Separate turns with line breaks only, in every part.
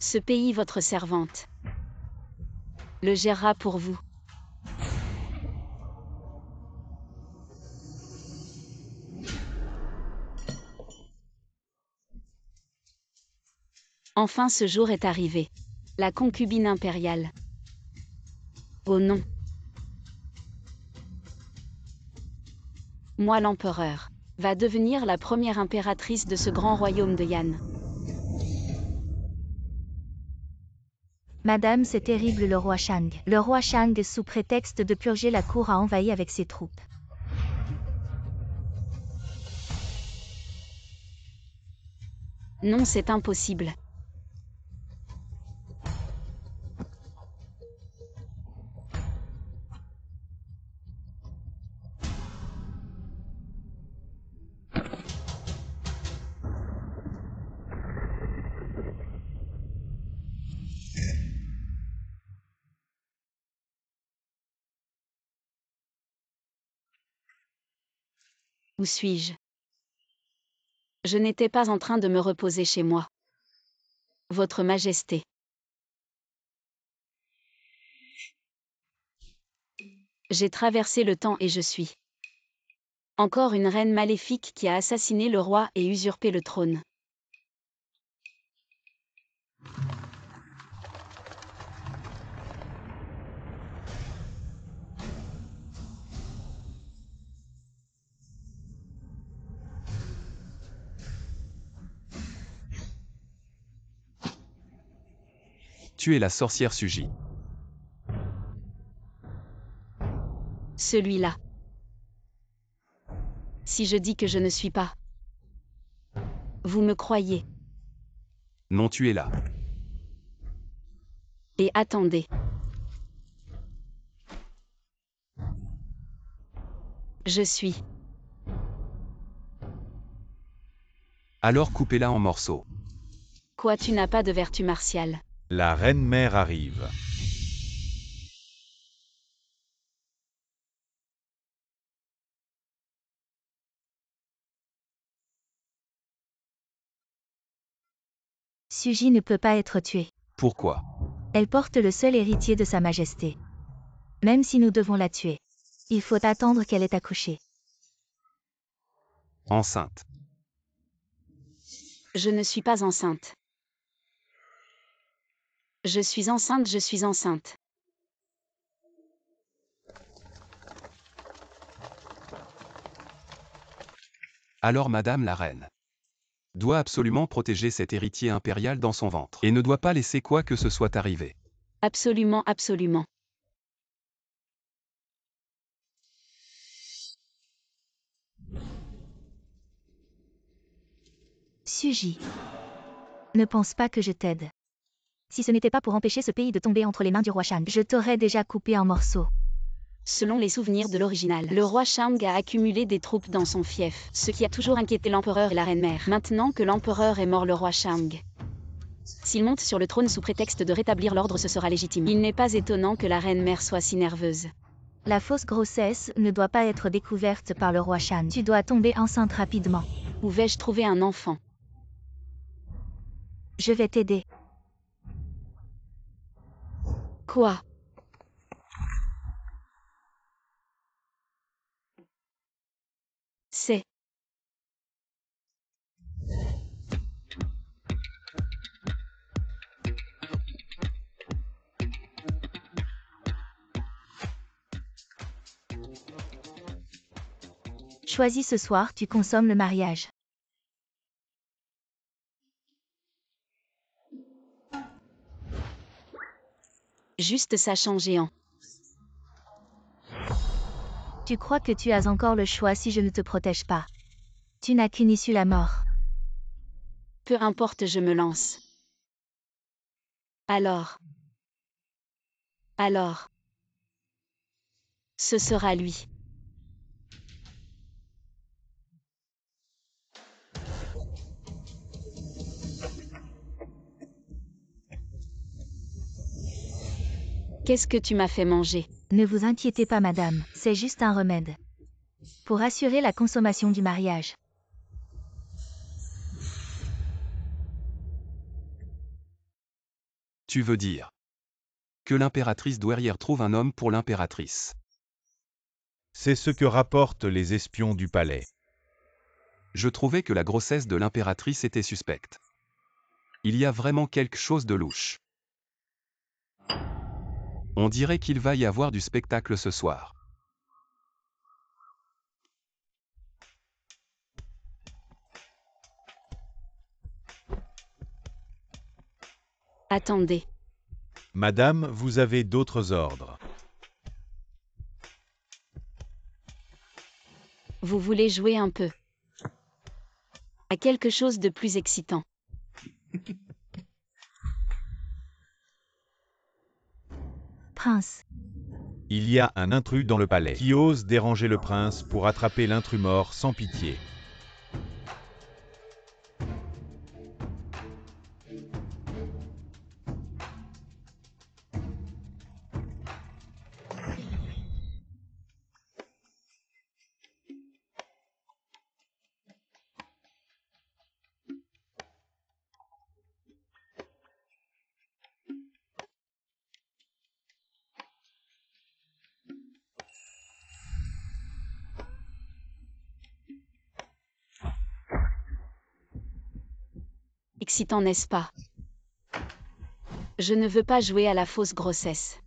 Ce pays, votre servante, le gérera pour vous. Enfin ce jour est arrivé. La concubine impériale. Oh non. Moi l'empereur, va devenir la première impératrice de ce grand royaume de Yan.
Madame, c'est terrible, le roi Shang. Le roi Shang, sous prétexte de purger la cour, a envahi avec ses troupes.
Non, c'est impossible. Où suis-je? Je n'étais pas en train de me reposer chez moi. Votre Majesté. J'ai traversé le temps et je suis encore une reine maléfique qui a assassiné le roi et usurpé le trône.
Tu es la sorcière Suji.
Celui-là. Si je dis que je ne suis pas, vous me croyez.
Non, tu es là.
Et attendez. Je suis.
Alors coupez-la en morceaux.
Quoi, tu n'as pas de vertu martiale?
La reine-mère arrive.
Suji ne peut pas être tuée.
Pourquoi?
Elle porte le seul héritier de sa majesté. Même si nous devons la tuer, il faut attendre qu'elle ait accouché.
Enceinte.
Je ne suis pas enceinte. Je suis enceinte, je suis enceinte.
Alors Madame la Reine doit absolument protéger cet héritier impérial dans son ventre et ne doit pas laisser quoi que ce soit arriver.
Absolument, absolument.
Suji, ne pense pas que je t'aide. Si ce n'était pas pour empêcher ce pays de tomber entre les mains du roi Shang, je t'aurais déjà coupé en morceaux.
Selon les souvenirs de l'original, le roi Shang a accumulé des troupes dans son fief, ce qui a toujours inquiété l'empereur et la reine-mère. Maintenant que l'empereur est mort, le roi Shang, s'il monte sur le trône sous prétexte de rétablir l'ordre, ce sera légitime. Il n'est pas étonnant que la reine-mère soit si nerveuse.
La fausse grossesse ne doit pas être découverte par le roi Shang. Tu dois tomber enceinte rapidement.
Où vais-je trouver un enfant?
Je vais t'aider.
Quoi? C'est...
Choisis ce soir, tu consommes le mariage.
Juste sachant géant.
Tu crois que tu as encore le choix si je ne te protège pas. Tu n'as qu'une issue, la mort.
Peu importe, je me lance. Alors, ce sera lui. Qu'est-ce que tu m'as fait manger?
Ne vous inquiétez pas, madame, c'est juste un remède. Pour assurer la consommation du mariage.
Tu veux dire que l'impératrice douairière trouve un homme pour l'impératrice.
C'est ce que rapportent les espions du palais.
Je trouvais que la grossesse de l'impératrice était suspecte. Il y a vraiment quelque chose de louche. On dirait qu'il va y avoir du spectacle ce soir.
Attendez.
Madame, vous avez d'autres ordres.
Vous voulez jouer un peu à quelque chose de plus excitant.
Prince,
Il y a un intrus dans le palais qui ose déranger le prince pour attraper l'intrus mort sans pitié.
Excitant, n'est-ce pas? Je ne veux pas jouer à la fausse grossesse.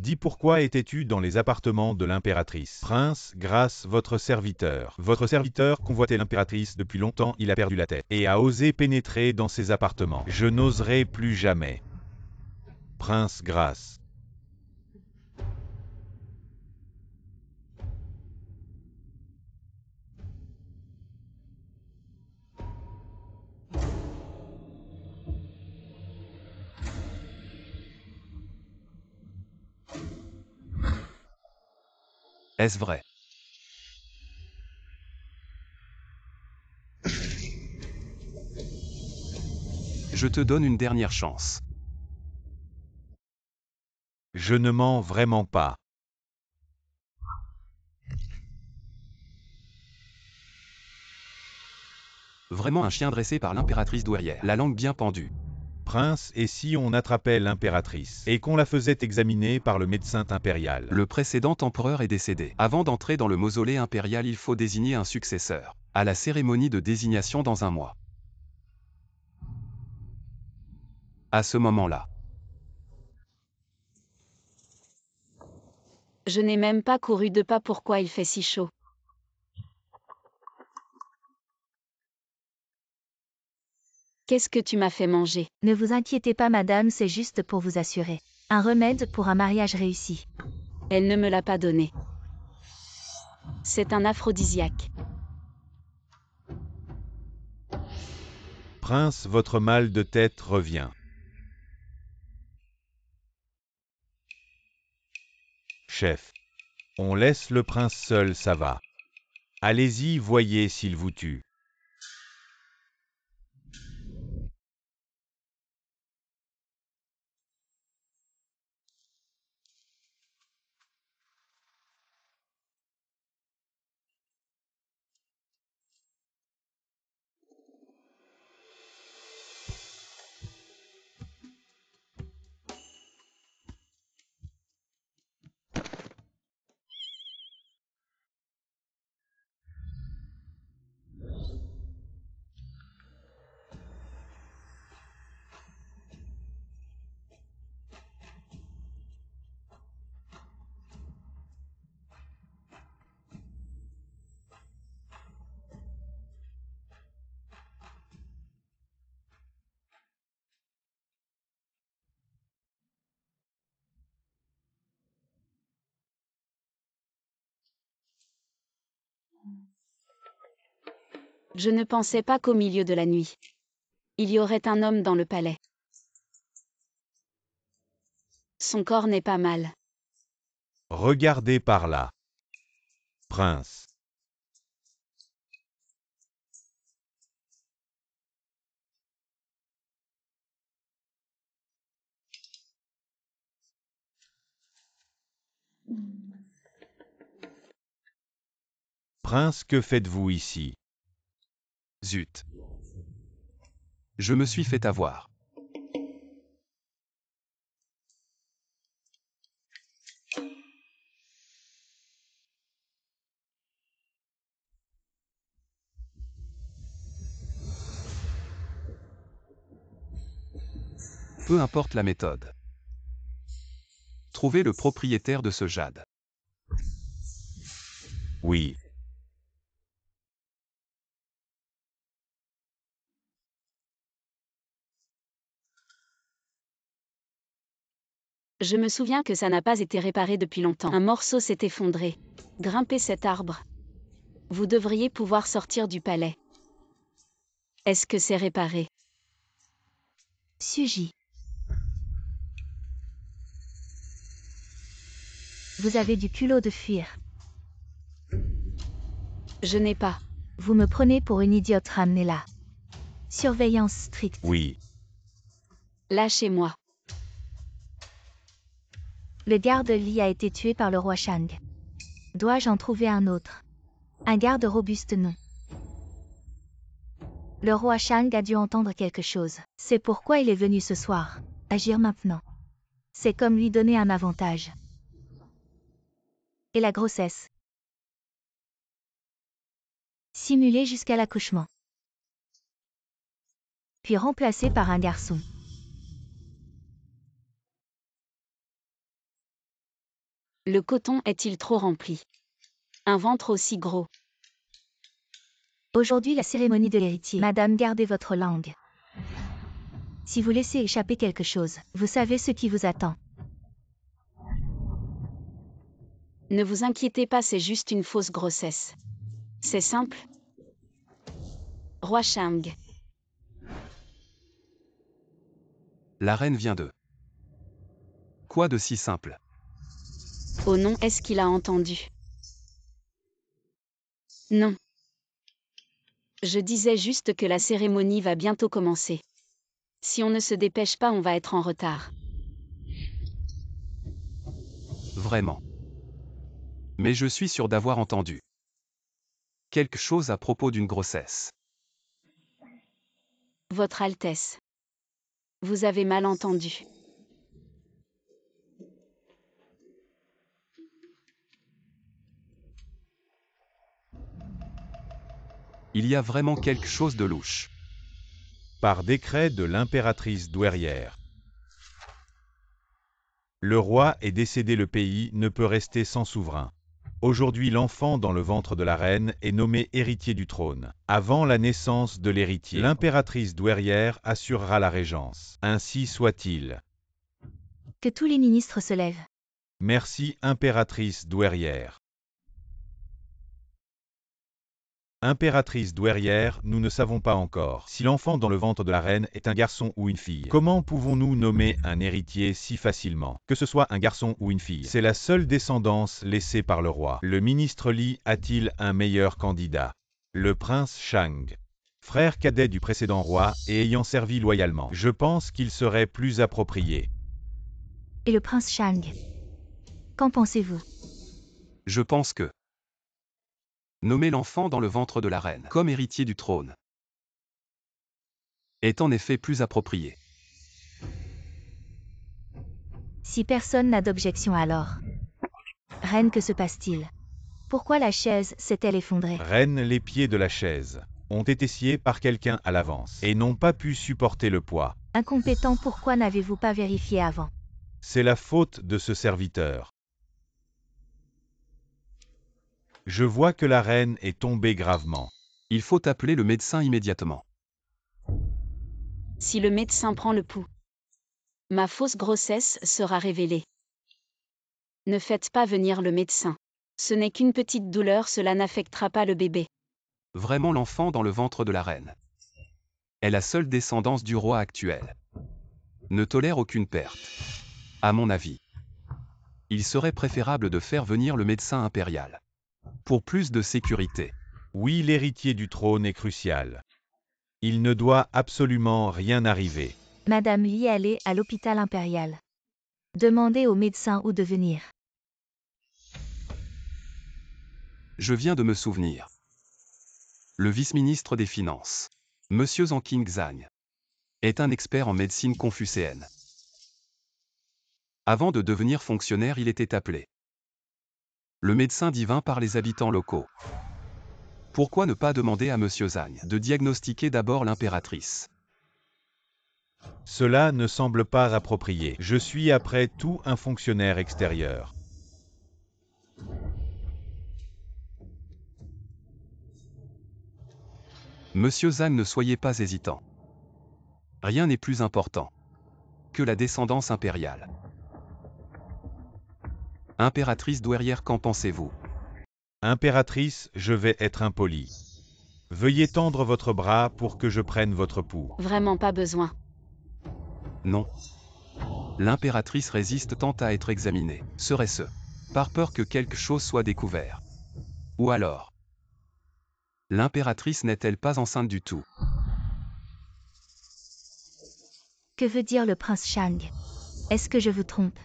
Dis pourquoi étais-tu dans les appartements de l'impératrice? Prince, grâce votre serviteur. Votre serviteur convoitait l'impératrice depuis longtemps, il a perdu la tête et a osé pénétrer dans ses appartements. Je n'oserai plus jamais. Prince, grâce.
Est-ce vrai? Je te donne une dernière chance.
Je ne mens vraiment pas.
Vraiment un chien dressé par l'impératrice douairière, la langue bien pendue.
Prince, et si on attrapait l'impératrice et qu'on la faisait examiner par le médecin impérial?
Le précédent empereur est décédé. Avant d'entrer dans le mausolée impérial, il faut désigner un successeur. À la cérémonie de désignation dans un mois. À ce moment-là.
Je n'ai même pas couru de pas, pourquoi il fait si chaud. Qu'est-ce que tu m'as fait manger?
ne vous inquiétez pas madame, c'est juste pour vous assurer. Un remède pour un mariage réussi.
Elle ne me l'a pas donné. C'est un aphrodisiaque.
Prince, votre mal de tête revient. Chef. On laisse le prince seul, ça va. Allez-y, voyez s'il vous tue.
Je ne pensais pas qu'au milieu de la nuit, il y aurait un homme dans le palais. Son corps n'est pas mal.
Regardez par là. Prince. Prince, que faites-vous ici?
Zut. Je me suis fait avoir. Peu importe la méthode. Trouvez le propriétaire de ce jade.
Oui.
Je me souviens que ça n'a pas été réparé depuis longtemps. Un morceau s'est effondré. Grimpez cet arbre. Vous devriez pouvoir sortir du palais. Est-ce que c'est réparé?
Suji. Vous avez du culot de fuir.
Je n'ai pas.
Vous me prenez pour une idiote, ramenez-la. Surveillance stricte.
Oui.
Lâchez-moi.
Le garde Li a été tué par le roi Shang. Dois-je en trouver un autre? Un garde robuste, non. Le roi Shang a dû entendre quelque chose. C'est pourquoi il est venu ce soir. Agir maintenant. C'est comme lui donner un avantage. Et la grossesse? Simuler jusqu'à l'accouchement. Puis remplacé par un garçon.
Le coton est-il trop rempli? Un ventre aussi gros.
Aujourd'hui la cérémonie de l'héritier. Madame, gardez votre langue. Si vous laissez échapper quelque chose, vous savez ce qui vous attend.
Ne vous inquiétez pas, c'est juste une fausse grossesse. C'est simple. Roi Shang.
La reine vient de... Quoi de si simple?
Oh non, est-ce qu'il a entendu? Non. Je disais juste que la cérémonie va bientôt commencer. Si on ne se dépêche pas, on va être en retard.
Vraiment. Mais je suis sûr d'avoir entendu quelque chose à propos d'une grossesse.
Votre Altesse. Vous avez mal entendu.
Il y a vraiment quelque chose de louche.
Par décret de l'impératrice douairière. Le roi est décédé, le pays ne peut rester sans souverain. Aujourd'hui, l'enfant dans le ventre de la reine est nommé héritier du trône. Avant la naissance de l'héritier, l'impératrice douairière assurera la régence. Ainsi soit-il.
Que tous les ministres se lèvent.
Merci, impératrice douairière. Impératrice douairière, nous ne savons pas encore si l'enfant dans le ventre de la reine est un garçon ou une fille. Comment pouvons-nous nommer un héritier si facilement? Que ce soit un garçon ou une fille, c'est la seule descendance laissée par le roi. Le ministre Li a-t-il un meilleur candidat? Le prince Shang, frère cadet du précédent roi et ayant servi loyalement. Je pense qu'il serait plus approprié.
Et le prince Shang? Qu'en pensez-vous?
Je pense que nommer l'enfant dans le ventre de la reine comme héritier du trône est en effet plus approprié.
Si personne n'a d'objection alors. Reine, que se passe-t-il? Pourquoi la chaise s'est-elle effondrée?
Reine, les pieds de la chaise ont été sciés par quelqu'un à l'avance et n'ont pas pu supporter le poids.
Incompétent, pourquoi n'avez-vous pas vérifié avant?
C'est la faute de ce serviteur. Je vois que la reine est tombée gravement.
Il faut appeler le médecin immédiatement.
Si le médecin prend le pouls, ma fausse grossesse sera révélée. Ne faites pas venir le médecin. Ce n'est qu'une petite douleur, cela n'affectera pas le bébé.
Vraiment, l'enfant dans le ventre de la reine est la seule descendance du roi actuel. Ne tolère aucune perte. À mon avis, il serait préférable de faire venir le médecin impérial pour plus de sécurité.
Oui, l'héritier du trône est crucial. Il ne doit absolument rien arriver.
Madame Li, allez à l'hôpital impérial. Demandez au médecin où devenir.
Je viens de me souvenir. Le vice-ministre des Finances, Monsieur Zhang Qingzhang, est un expert en médecine confucéenne. Avant de devenir fonctionnaire, il était appelé le médecin divin par les habitants locaux. Pourquoi ne pas demander à Monsieur Zhang de diagnostiquer d'abord l'impératrice?
Cela ne semble pas approprié. Je suis après tout un fonctionnaire extérieur.
Monsieur Zhang, ne soyez pas hésitant. Rien n'est plus important que la descendance impériale. Impératrice douairière, qu'en pensez-vous?
Impératrice, je vais être impoli. Veuillez tendre votre bras pour que je prenne votre pouls.
Vraiment pas besoin.
Non. L'impératrice résiste tant à être examinée. Serait-ce par peur que quelque chose soit découvert? Ou alors, l'impératrice n'est-elle pas enceinte du tout?
Que veut dire le prince Shang? Est-ce que je vous trompe?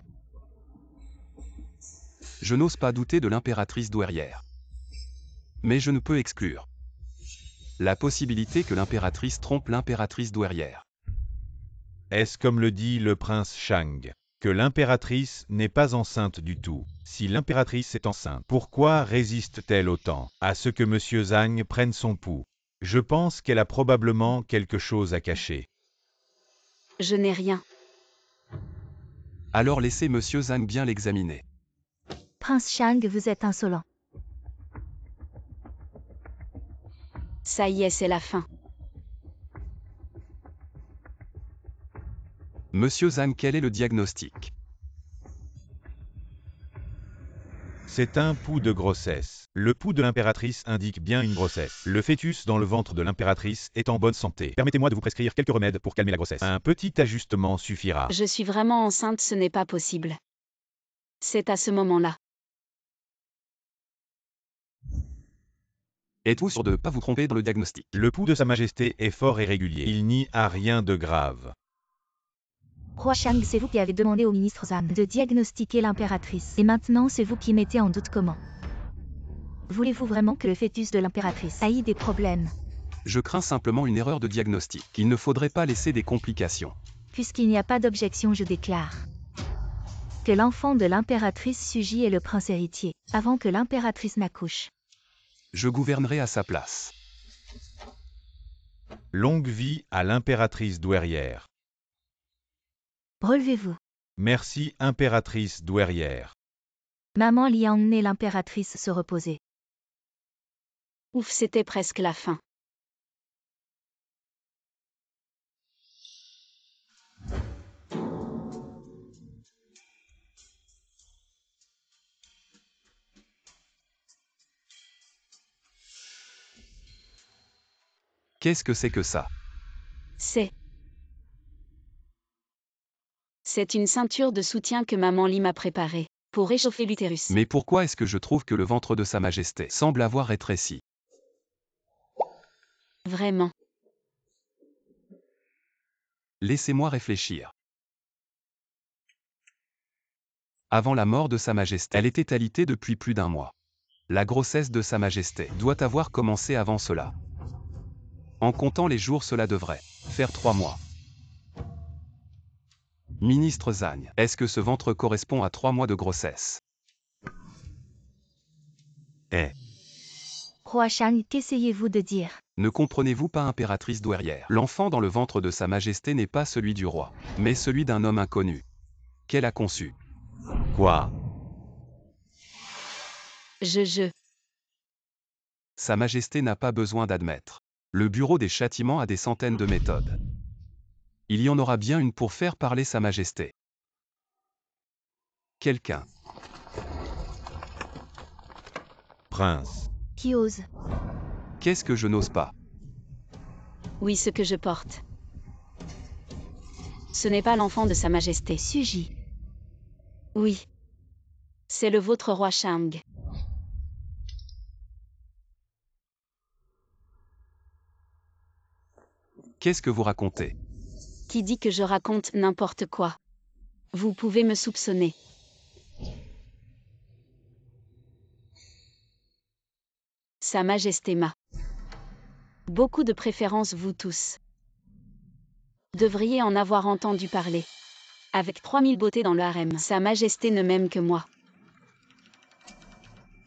Je n'ose pas douter de l'impératrice douairière. Mais je ne peux exclure la possibilité que l'impératrice trompe l'impératrice douairière.
Est-ce comme le dit le prince Shang, que l'impératrice n'est pas enceinte du tout? Si l'impératrice est enceinte, pourquoi résiste-t-elle autant à ce que Monsieur Zhang prenne son pouls? Je pense qu'elle a probablement quelque chose à cacher.
Je n'ai rien.
Alors laissez Monsieur Zhang bien l'examiner.
Prince Shang, vous êtes insolent.
Ça y est, c'est la fin.
Monsieur Zhang, quel est le diagnostic?
C'est un pouls de grossesse. Le pouls de l'impératrice indique bien une grossesse. Le fœtus dans le ventre de l'impératrice est en bonne santé. Permettez-moi de vous prescrire quelques remèdes pour calmer la grossesse. Un petit ajustement suffira.
Je suis vraiment enceinte, ce n'est pas possible. C'est à ce moment-là.
Êtes-vous sûr de ne pas vous tromper dans le diagnostic?
Le pouls de Sa Majesté est fort et régulier. Il n'y a rien de grave.
Roi Shang, c'est vous qui avez demandé au ministre Zhang de diagnostiquer l'impératrice. Et maintenant, c'est vous qui mettez en doute comment. Voulez-vous vraiment que le fœtus de l'impératrice ait des problèmes?
Je crains simplement une erreur de diagnostic. Il ne faudrait pas laisser des complications.
Puisqu'il n'y a pas d'objection, je déclare que l'enfant de l'impératrice Suji est le prince héritier, avant que l'impératrice n'accouche.
Je gouvernerai à sa place.
Longue vie à l'impératrice douairière.
Relevez-vous.
Merci, impératrice douairière.
Maman Li a emmené l'impératrice se reposer.
Ouf, c'était presque la fin.
Qu'est-ce que c'est que ça?
C'est une ceinture de soutien que maman Li m'a préparée, pour réchauffer l'utérus.
Mais pourquoi est-ce que je trouve que le ventre de Sa Majesté semble avoir rétréci?
Vraiment.
Laissez-moi réfléchir. Avant la mort de Sa Majesté, elle était alitée depuis plus d'1 mois. La grossesse de Sa Majesté doit avoir commencé avant cela. En comptant les jours, cela devrait faire 3 mois. Ministre Zhang, est-ce que ce ventre correspond à 3 mois de grossesse?
Roi Shang, qu'essayez-vous de dire?
Ne comprenez-vous pas, impératrice douairière? L'enfant dans le ventre de Sa Majesté n'est pas celui du roi, mais celui d'un homme inconnu qu'elle a conçu.
Quoi?
Sa Majesté n'a pas besoin d'admettre. Le bureau des châtiments a des centaines de méthodes. Il y en aura bien une pour faire parler Sa Majesté. Quelqu'un.
Prince.
Qui ose?
Qu'est-ce que je n'ose pas?
Oui, ce que je porte. Ce n'est pas l'enfant de Sa Majesté.
Suji.
Oui. C'est le vôtre, roi Shang.
Qu'est-ce que vous racontez?
Qui dit que je raconte n'importe quoi? Vous pouvez me soupçonner. Sa Majesté Ma. Beaucoup de préférence vous tous. Devriez en avoir entendu parler. Avec 3000 beautés dans le harem, Sa Majesté ne m'aime que moi.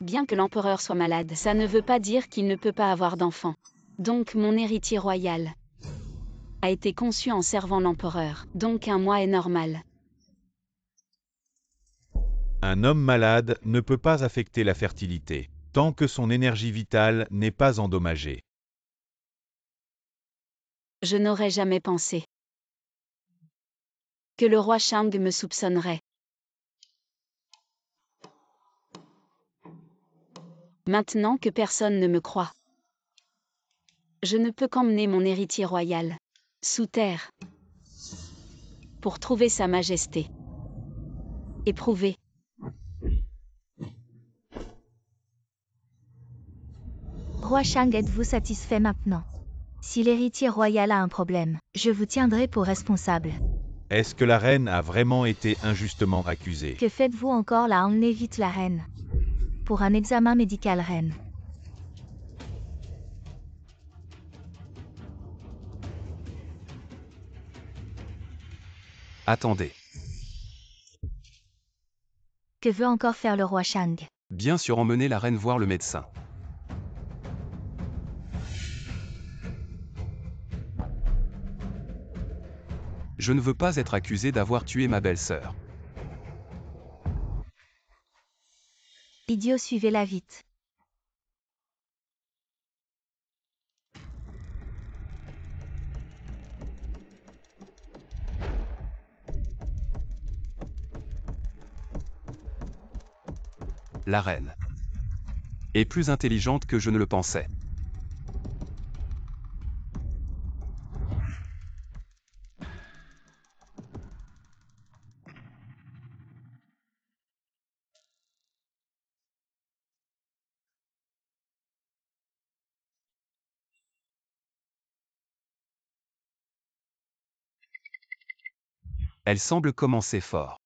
Bien que l'empereur soit malade, ça ne veut pas dire qu'il ne peut pas avoir d'enfant. Donc mon héritier royal a été conçu en servant l'empereur, donc un mois est normal.
Un homme malade ne peut pas affecter la fertilité, tant que son énergie vitale n'est pas endommagée.
Je n'aurais jamais pensé que le roi Shang me soupçonnerait. Maintenant que personne ne me croit, je ne peux qu'emmener mon héritier royal sous terre pour trouver Sa Majesté et prouver.
Roi Shang, êtes-vous satisfait maintenant? Si l'héritier royal a un problème, je vous tiendrai pour responsable.
Est-ce que la reine a vraiment été injustement accusée?
Que faites-vous encore là? Emmenez vite la reine. Pour un examen médical, reine.
Attendez.
Que veut encore faire le roi Shang?
Bien sûr, emmenez la reine voir le médecin. Je ne veux pas être accusé d'avoir tué ma belle-sœur.
Idiot, suivez-la vite.
La reine est plus intelligente que je ne le pensais. Elle semble commencer fort.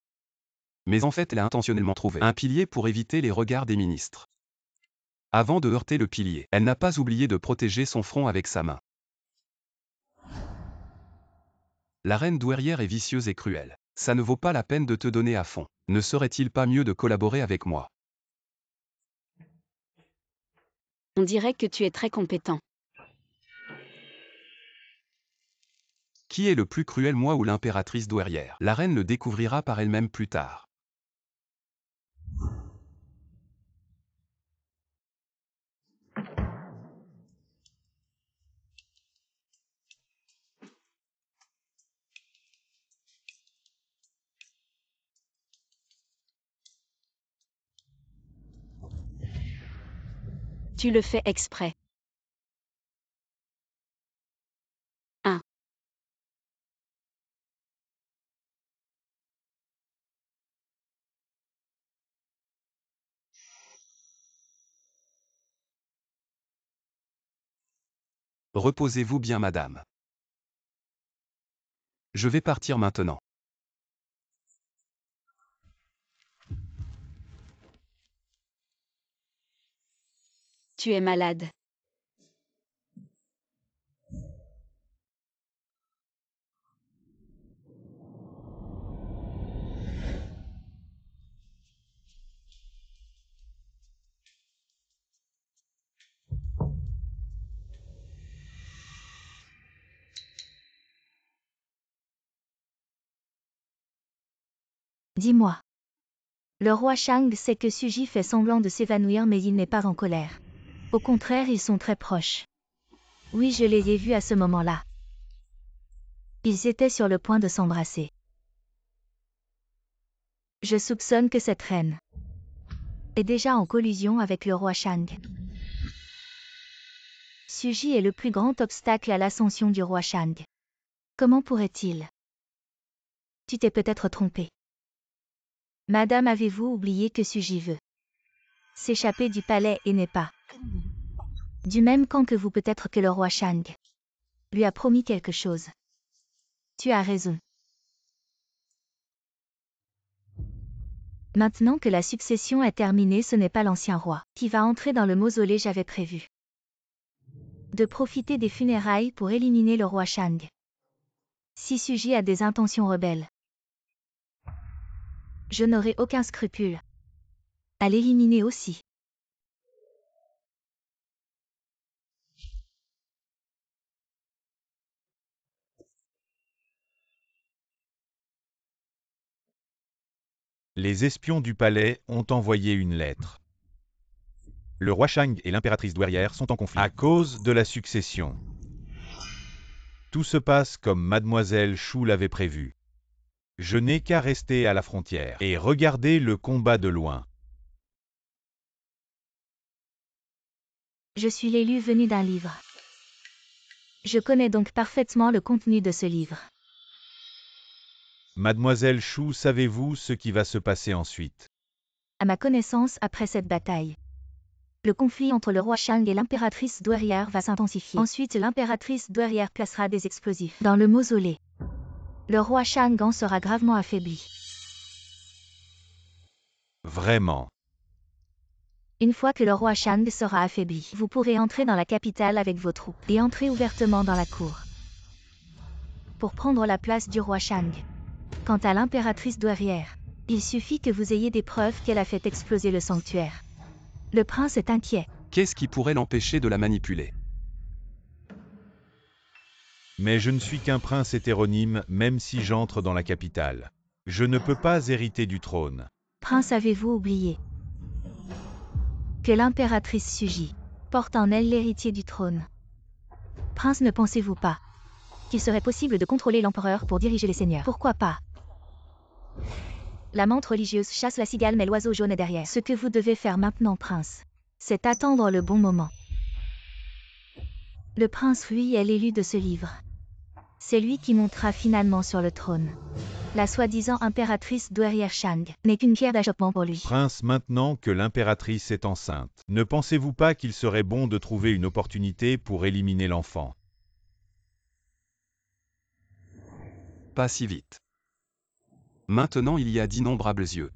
Mais en fait, elle a intentionnellement trouvé un pilier pour éviter les regards des ministres. Avant de heurter le pilier, elle n'a pas oublié de protéger son front avec sa main. La reine douairière est vicieuse et cruelle. Ça ne vaut pas la peine de te donner à fond. Ne serait-il pas mieux de collaborer avec moi?
On dirait que tu es très compétent.
Qui est le plus cruel, moi ou l'impératrice douairière? La reine le découvrira par elle-même plus tard.
Tu le fais exprès. 1.
Reposez-vous bien, madame. Je vais partir maintenant.
Tu es malade.
Dis-moi. Le roi Shang sait que Suji fait semblant de s'évanouir, mais il n'est pas en colère. Au contraire, ils sont très proches. Oui, je les ai vus à ce moment-là. Ils étaient sur le point de s'embrasser. Je soupçonne que cette reine est déjà en collusion avec le roi Shang. Suji est le plus grand obstacle à l'ascension du roi Shang. Comment pourrait-il? Tu t'es peut-être trompé. Madame, avez-vous oublié que Suji veut s'échapper du palais et n'est pas du même camp que vous? Peut-être que le roi Shang lui a promis quelque chose. Tu as raison. Maintenant que la succession est terminée, ce n'est pas l'ancien roi qui va entrer dans le mausolée. J'avais prévu de profiter des funérailles pour éliminer le roi Shang. Si Suji a des intentions rebelles, je n'aurai aucun scrupule à l'éliminer aussi.
Les espions du palais ont envoyé une lettre. Le roi Shang et l'impératrice douairière sont en conflit à cause de la succession. Tout se passe comme mademoiselle Shu l'avait prévu. Je n'ai qu'à rester à la frontière et regarder le combat de loin.
Je suis l'élu venu d'un livre. Je connais donc parfaitement le contenu de ce livre.
Mademoiselle Shu, savez-vous ce qui va se passer ensuite?
À ma connaissance, après cette bataille, le conflit entre le roi Shang et l'impératrice douairière va s'intensifier. Ensuite, l'impératrice douairière placera des explosifs dans le mausolée. Le roi Shang en sera gravement affaibli.
Vraiment?
Une fois que le roi Shang sera affaibli, vous pourrez entrer dans la capitale avec vos troupes et entrer ouvertement dans la cour pour prendre la place du roi Shang. Quant à l'impératrice douairière, il suffit que vous ayez des preuves qu'elle a fait exploser le sanctuaire. Le prince est inquiet.
Qu'est-ce qui pourrait l'empêcher de la manipuler?
Mais je ne suis qu'un prince hétéronyme, même si j'entre dans la capitale. Je ne peux pas hériter du trône.
Prince, avez-vous oublié que l'impératrice Suji porte en elle l'héritier du trône? Prince, ne pensez-vous pas qu'il serait possible de contrôler l'empereur pour diriger les seigneurs? Pourquoi pas? La menthe religieuse chasse la cigale, mais l'oiseau jaune est derrière. Ce que vous devez faire maintenant, prince, c'est attendre le bon moment. Le prince Rui est l'élu de ce livre. C'est lui qui montera finalement sur le trône. La soi-disant impératrice douairière Shang n'est qu'une pierre d'achoppement pour lui.
Prince, maintenant que l'impératrice est enceinte, ne pensez-vous pas qu'il serait bon de trouver une opportunité pour éliminer l'enfant?
Pas si vite. Maintenant il y a d'innombrables yeux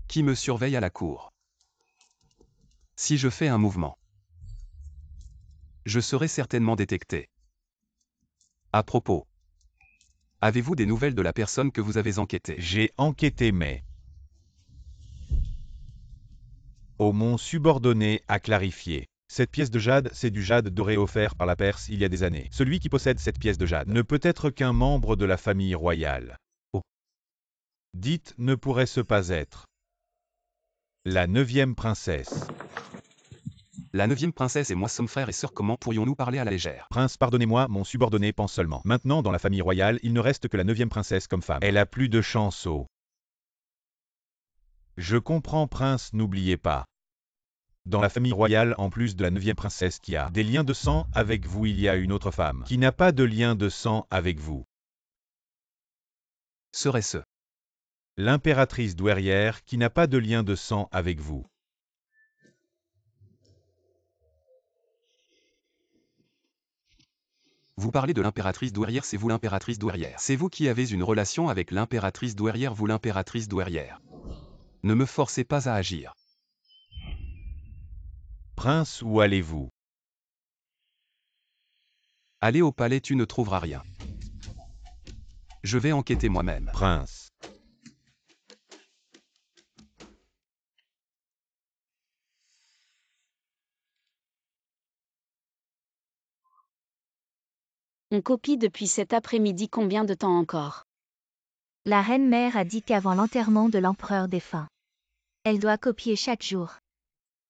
qui me surveillent à la cour. Si je fais un mouvement, je serai certainement détecté. À propos, avez-vous des nouvelles de la personne que vous avez enquêtée?
J'ai enquêté, mais mon subordonné a clarifié. Cette pièce de jade, c'est du jade doré offert par la Perse il y a des années. Celui qui possède cette pièce de jade ne peut être qu'un membre de la famille royale.
Oh.
Dites ne pourrait ce pas être la 9e princesse.
La 9e princesse et moi sommes frères et sœurs, comment pourrions-nous parler à la légère?
Prince, pardonnez-moi, mon subordonné pense seulement. Maintenant, dans la famille royale, il ne reste que la 9e princesse comme femme. Elle a plus de chance au... Je comprends, prince, n'oubliez pas. Dans la famille royale, en plus de la 9e princesse qui a des liens de sang avec vous, il y a une autre femme qui n'a pas de lien de sang avec vous.
Serait-ce
L'impératrice douairière qui n'a pas de lien de sang avec vous.
Vous parlez de l'impératrice douairière, c'est vous l'impératrice douairière. C'est vous qui avez une relation avec l'impératrice douairière, vous l'impératrice douairière. Ne me forcez pas à agir.
Prince, où allez-vous?
Allez au palais, tu ne trouveras rien. Je vais enquêter moi-même.
Prince.
On copie depuis cet après-midi, combien de temps encore?
La reine-mère a dit qu'avant l'enterrement de l'empereur défunt, elle doit copier chaque jour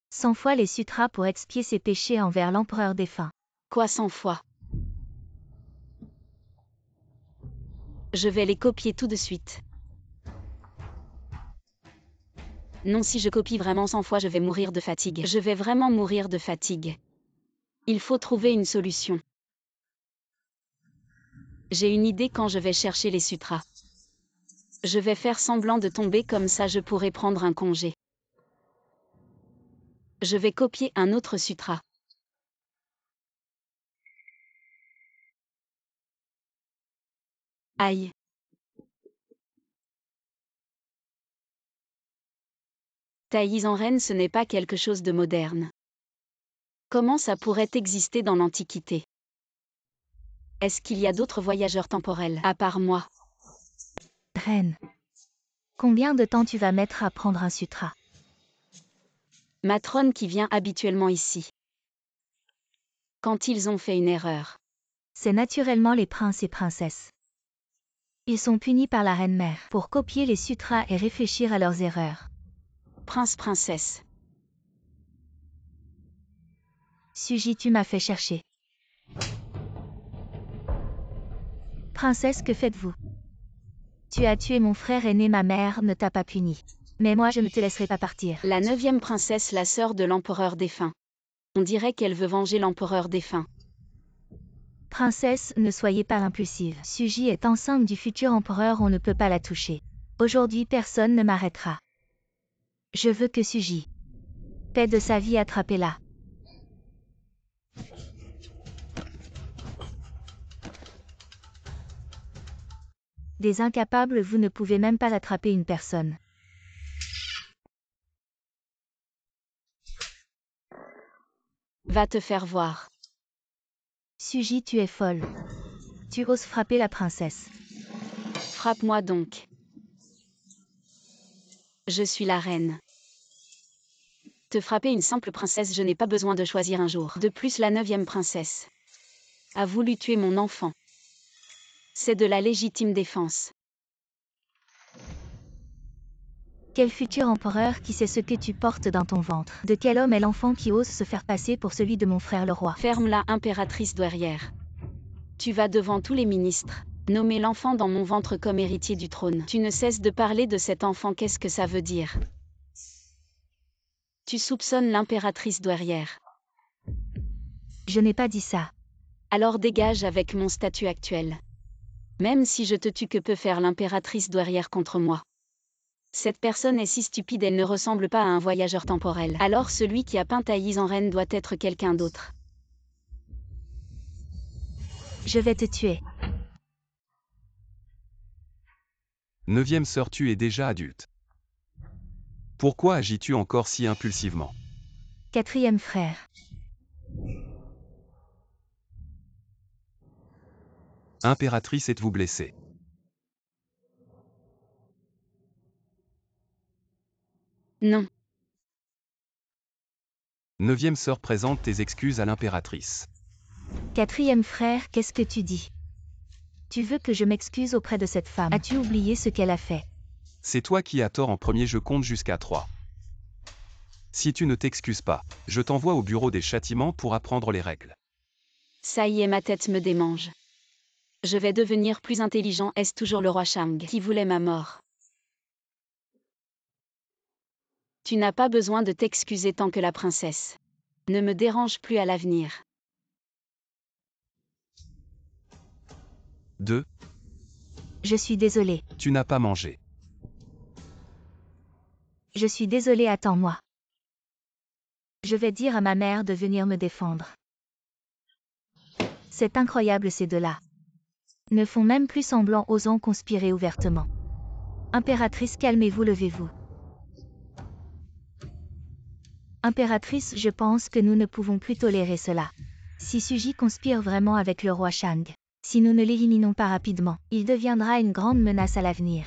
100 fois les sutras pour expier ses péchés envers l'empereur défunt.
Quoi, 100 fois? Je vais les copier tout de suite. Non, si je copie vraiment 100 fois, je vais mourir de fatigue. Je vais vraiment mourir de fatigue. Il faut trouver une solution. J'ai une idée quand je vais chercher les sutras. Je vais faire semblant de tomber, comme ça je pourrai prendre un congé. Je vais copier un autre sutra. Aïe. Thaïs en reine, ce n'est pas quelque chose de moderne. Comment ça pourrait exister dans l'Antiquité? Est-ce qu'il y a d'autres voyageurs temporels, à part moi?
Reine. Combien de temps tu vas mettre à prendre un sutra?
Matrone qui vient habituellement ici. Quand ils ont fait une erreur.
C'est naturellement les princes et princesses. Ils sont punis par la reine-mère pour copier les sutras et réfléchir à leurs erreurs.
Prince-princesse.
Suji, tu m'as fait chercher. Princesse, que faites-vous? Tu as tué mon frère aîné, ma mère ne t'a pas puni. Mais moi je ne te laisserai pas partir.
La 9e princesse, la sœur de l'empereur défunt. On dirait qu'elle veut venger l'empereur défunt.
Princesse, ne soyez pas impulsive. Suji est enceinte du futur empereur, on ne peut pas la toucher. Aujourd'hui personne ne m'arrêtera. Je veux que Suji paie de sa vie, attrapez-la. Des incapables, vous ne pouvez même pas attraper une personne.
Va te faire voir.
Suji, tu es folle. Tu oses frapper la princesse.
Frappe-moi donc. Je suis la reine. Te frapper une simple princesse, je n'ai pas besoin de choisir un jour. De plus, la 9e princesse a voulu tuer mon enfant. C'est de la légitime défense.
Quel futur empereur qui sait ce que tu portes dans ton ventre? De quel homme est l'enfant qui ose se faire passer pour celui de mon frère le roi?
Ferme-la, impératrice douairière. Tu vas devant tous les ministres. Nommer l'enfant dans mon ventre comme héritier du trône. Tu ne cesses de parler de cet enfant, qu'est-ce que ça veut dire? Tu soupçonnes l'impératrice douairière.
Je n'ai pas dit ça.
Alors dégage avec mon statut actuel. Même si je te tue, que peut faire l'impératrice douairière contre moi? Cette personne est si stupide, elle ne ressemble pas à un voyageur temporel. Alors celui qui a peint Thaïs en reine doit être quelqu'un d'autre.
Je vais te tuer.
9e sœur, tu es déjà adulte. Pourquoi agis-tu encore si impulsivement?
4e frère.
Impératrice, êtes-vous blessée?
Non.
9e sœur, présente tes excuses à l'impératrice.
4e frère, qu'est-ce que tu dis? Tu veux que je m'excuse auprès de cette femme? As-tu oublié ce qu'elle a fait?
C'est toi qui as tort en premier, je compte jusqu'à 3. Si tu ne t'excuses pas, je t'envoie au bureau des châtiments pour apprendre les règles.
Ça y est, ma tête me démange. Je vais devenir plus intelligent. Est-ce toujours le roi Shang qui voulait ma mort? Tu n'as pas besoin de t'excuser tant que la princesse ne me dérange plus à l'avenir.
2.
Je suis désolée.
Tu n'as pas mangé.
Je suis désolée, attends-moi. Je vais dire à ma mère de venir me défendre. C'est incroyable, ces deux-là ne font même plus semblant, osant conspirer ouvertement. Impératrice, calmez-vous, levez-vous. Impératrice, je pense que nous ne pouvons plus tolérer cela. Si Suji conspire vraiment avec le roi Shang, si nous ne l'éliminons pas rapidement, il deviendra une grande menace à l'avenir.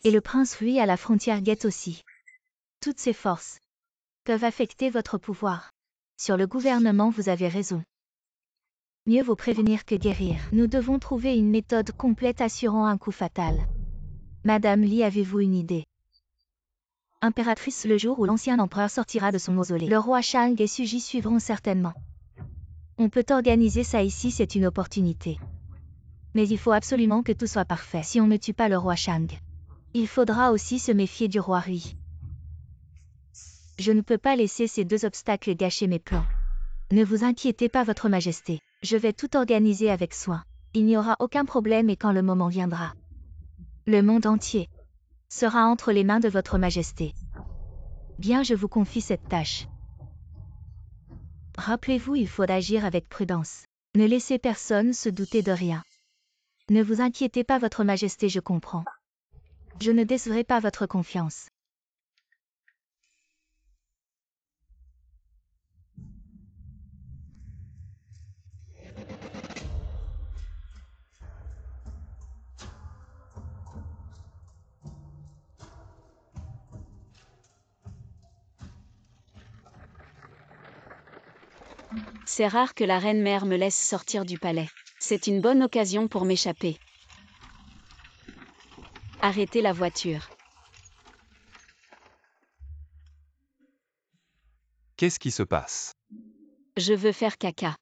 Et le prince Rui à la frontière guette aussi. Toutes ces forces peuvent affecter votre pouvoir. Sur le gouvernement, vous avez raison. Mieux vaut prévenir que guérir. Nous devons trouver une méthode complète assurant un coup fatal. Madame Li, avez-vous une idée? Impératrice, le jour où l'ancien empereur sortira de son mausolée, le roi Shang et Suji suivront certainement. On peut organiser ça ici, c'est une opportunité. Mais il faut absolument que tout soit parfait. Si on ne tue pas le roi Shang, il faudra aussi se méfier du roi Rui. Je ne peux pas laisser ces deux obstacles gâcher mes plans. Ne vous inquiétez pas, votre majesté. Je vais tout organiser avec soin. Il n'y aura aucun problème et quand le moment viendra, le monde entier sera entre les mains de votre majesté. Bien, je vous confie cette tâche. Rappelez-vous, il faut agir avec prudence. Ne laissez personne se douter de rien. Ne vous inquiétez pas, votre majesté, je comprends. Je ne décevrai pas votre confiance.
C'est rare que la reine-mère me laisse sortir du palais. C'est une bonne occasion pour m'échapper. Arrêtez la voiture.
Qu'est-ce qui se passe?
Je veux faire caca.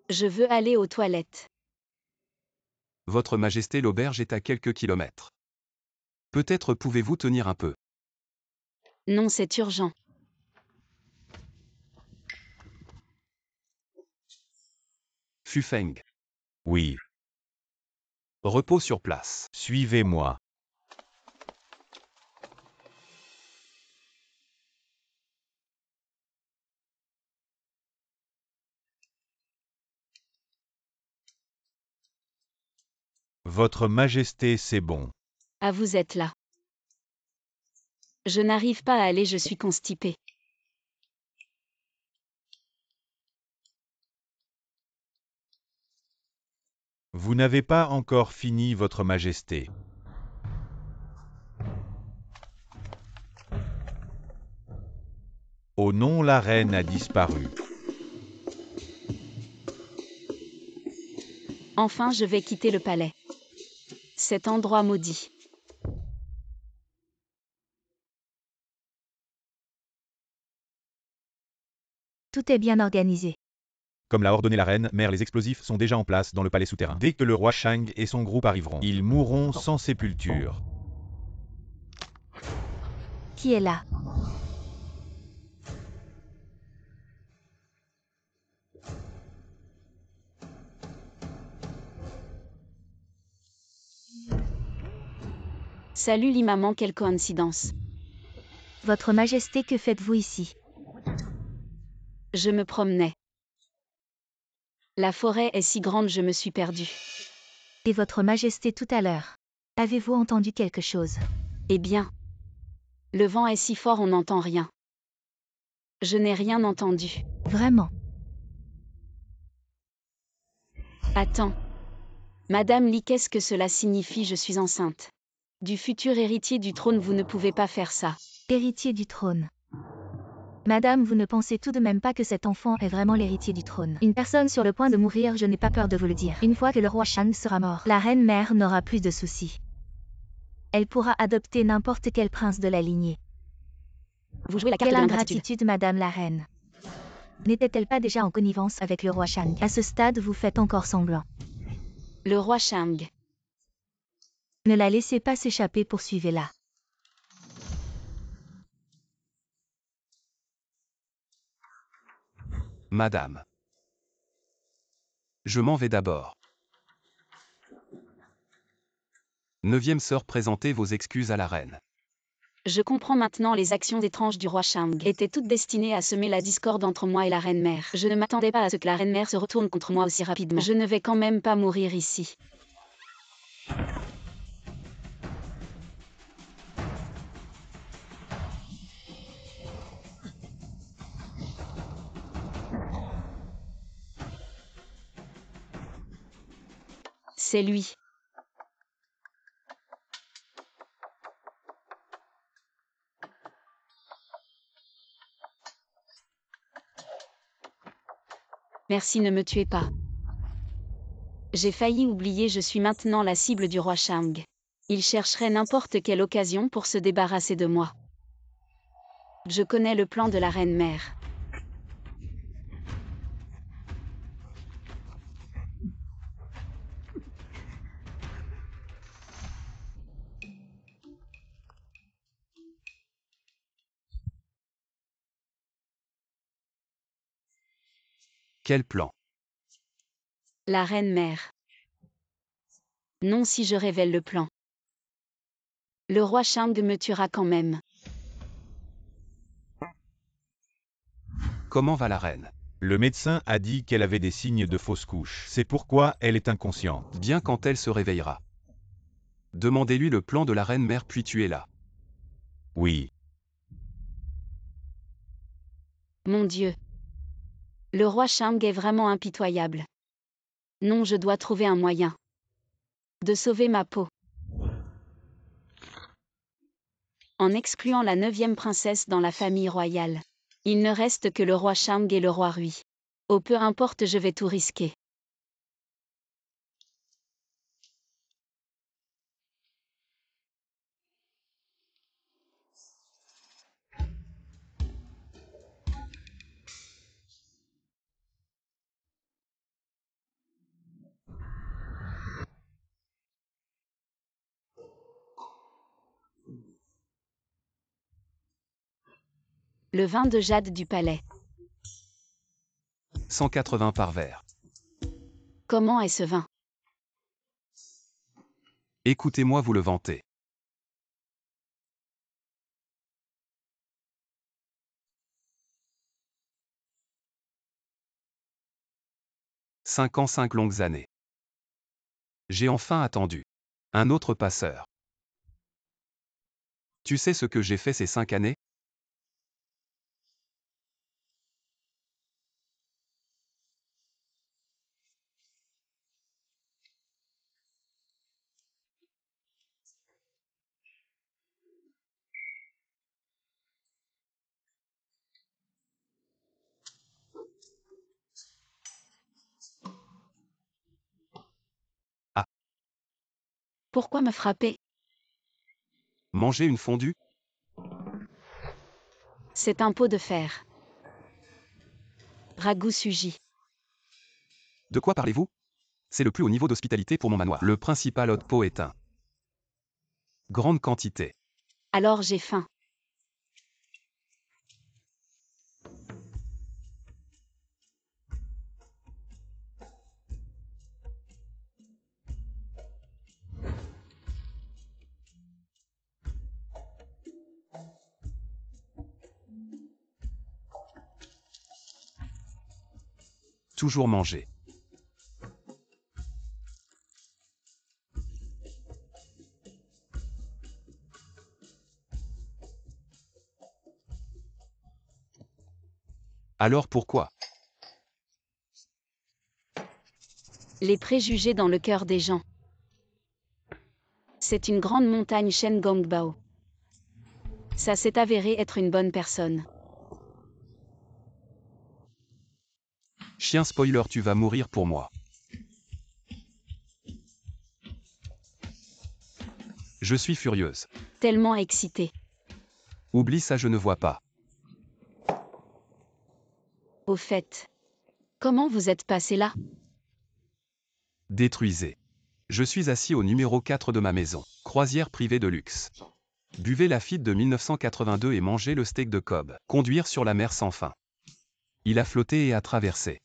Je veux aller aux toilettes.
Votre Majesté, l'auberge est à quelques kilomètres. Peut-être pouvez-vous tenir un peu.
Non, c'est urgent.
Fufeng.
Oui,
Repos sur place.
suivez-moi. Votre Majesté, c'est bon.
Ah, vous êtes là. Je n'arrive pas à aller, je suis constipée.
Vous n'avez pas encore fini, Votre Majesté. Oh non, la reine a disparu.
Enfin, je vais quitter le palais. Cet endroit maudit.
Tout est bien organisé.
Comme l'a ordonné la reine, mère, les explosifs sont déjà en place dans le palais souterrain. Dès que le roi Shang et son groupe arriveront, ils mourront sans sépulture.
Qui est là?
Salut maman, quelle coïncidence.
Votre Majesté, que faites-vous ici?
Je me promenais. La forêt est si grande, je me suis perdue.
Et Votre Majesté tout à l'heure? Avez-vous entendu quelque chose?
Eh bien. Le vent est si fort, on n'entend rien. Je n'ai rien entendu.
Vraiment?
Attends. Madame Li, qu'est-ce que cela signifie? Je suis enceinte. Du futur héritier du trône, vous ne pouvez pas faire ça.
Héritier du trône. Madame, vous ne pensez tout de même pas que cet enfant est vraiment l'héritier du trône. Une personne sur le point de mourir, je n'ai pas peur de vous le dire. Une fois que le roi Shang sera mort, la reine-mère n'aura plus de soucis. Elle pourra adopter n'importe quel prince de la lignée.
Vous jouez la carte
Quelle
de l'ingratitude.
ingratitude, Madame la reine. N'était-elle pas déjà en connivence avec le roi Shang? À ce stade, vous faites encore semblant.
Le roi Shang.
Ne la laissez pas s'échapper, poursuivez-la.
Madame. Je m'en vais d'abord. 9e sœur, présentez vos excuses à la reine.
Je comprends maintenant, les actions étranges du roi Shang étaient toutes destinées à semer la discorde entre moi et la reine-mère. Je ne m'attendais pas à ce que la reine-mère se retourne contre moi aussi rapidement. Je ne vais quand même pas mourir ici. C'est lui. Merci, ne me tuez pas. J'ai failli oublier, je suis maintenant la cible du roi Shang. Il chercherait n'importe quelle occasion pour se débarrasser de moi. Je connais le plan de la reine-mère.
Quel plan?
La reine-mère. Non, si je révèle le plan. Le roi Shang me tuera quand même.
Comment va la reine?
Le médecin a dit qu'elle avait des signes de fausse couche. C'est pourquoi elle est inconsciente.
Bien quand elle se réveillera. Demandez-lui le plan de la reine-mère puis tuez-la.
Oui.
Mon Dieu. Le roi Shang est vraiment impitoyable. Non, je dois trouver un moyen de sauver ma peau. en excluant la 9e princesse dans la famille royale. Il ne reste que le roi Shang et le roi Rui. Oh, peu importe, je vais tout risquer. Le vin de jade du palais.
180 par verre.
Comment est ce vin?
Écoutez-moi vous le vanter. « 5 ans, 5 longues années. J'ai enfin attendu. Un autre passeur. Tu sais ce que j'ai fait ces 5 années?
Pourquoi me frapper?
Manger une fondue?
C'est un pot de fer. Ragoût Suji.
De quoi parlez-vous? C'est le plus haut niveau d'hospitalité pour mon manoir. Le principal hot pot est un. Grande quantité.
Alors j'ai faim.
Toujours manger. Alors pourquoi?
Les préjugés dans le cœur des gens. C'est une grande montagne Shen Gongbao. Ça s'est avéré être une bonne personne.
Chien spoiler, tu vas mourir pour moi. Je suis furieuse.
Tellement excitée.
Oublie ça, je ne vois pas.
Au fait. Comment vous êtes passé là?
Détruisez. Je suis assis au numéro 4 de ma maison. Croisière privée de luxe. Buvez la Lafitte de 1982 et mangez le steak de Cobb. Conduire sur la mer sans fin. Il a flotté et a traversé.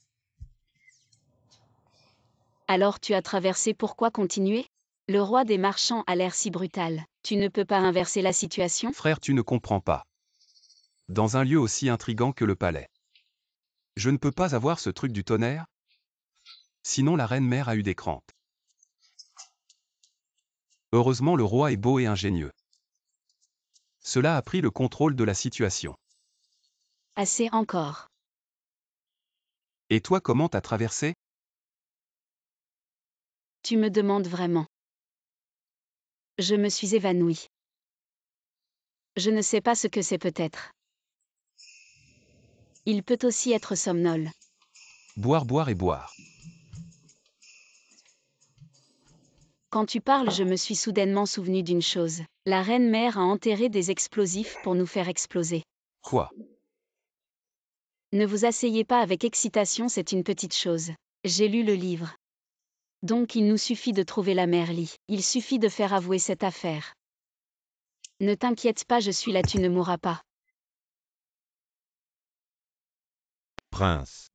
Alors tu as traversé, pourquoi continuer? Le roi des marchands a l'air si brutal. Tu ne peux pas inverser la situation?
Frère, tu ne comprends pas. Dans un lieu aussi intrigant que le palais. Je ne peux pas avoir ce truc du tonnerre? Sinon la reine-mère a eu des crampes. Heureusement le roi est beau et ingénieux. Cela a pris le contrôle de la situation.
Assez encore.
Et toi, comment t'as traversé?
Tu me demandes vraiment. Je me suis évanouie. Je ne sais pas ce que c'est, peut-être. Il peut aussi être somnole.
Boire, boire et boire.
Quand tu parles, je me suis soudainement souvenu d'une chose. La reine-mère a enterré des explosifs pour nous faire exploser.
Quoi?
Ne vous asseyez pas avec excitation, c'est une petite chose. J'ai lu le livre. Donc il nous suffit de trouver la mère Li. Il suffit de faire avouer cette affaire. Ne t'inquiète pas, je suis là, tu ne mourras pas.
Prince.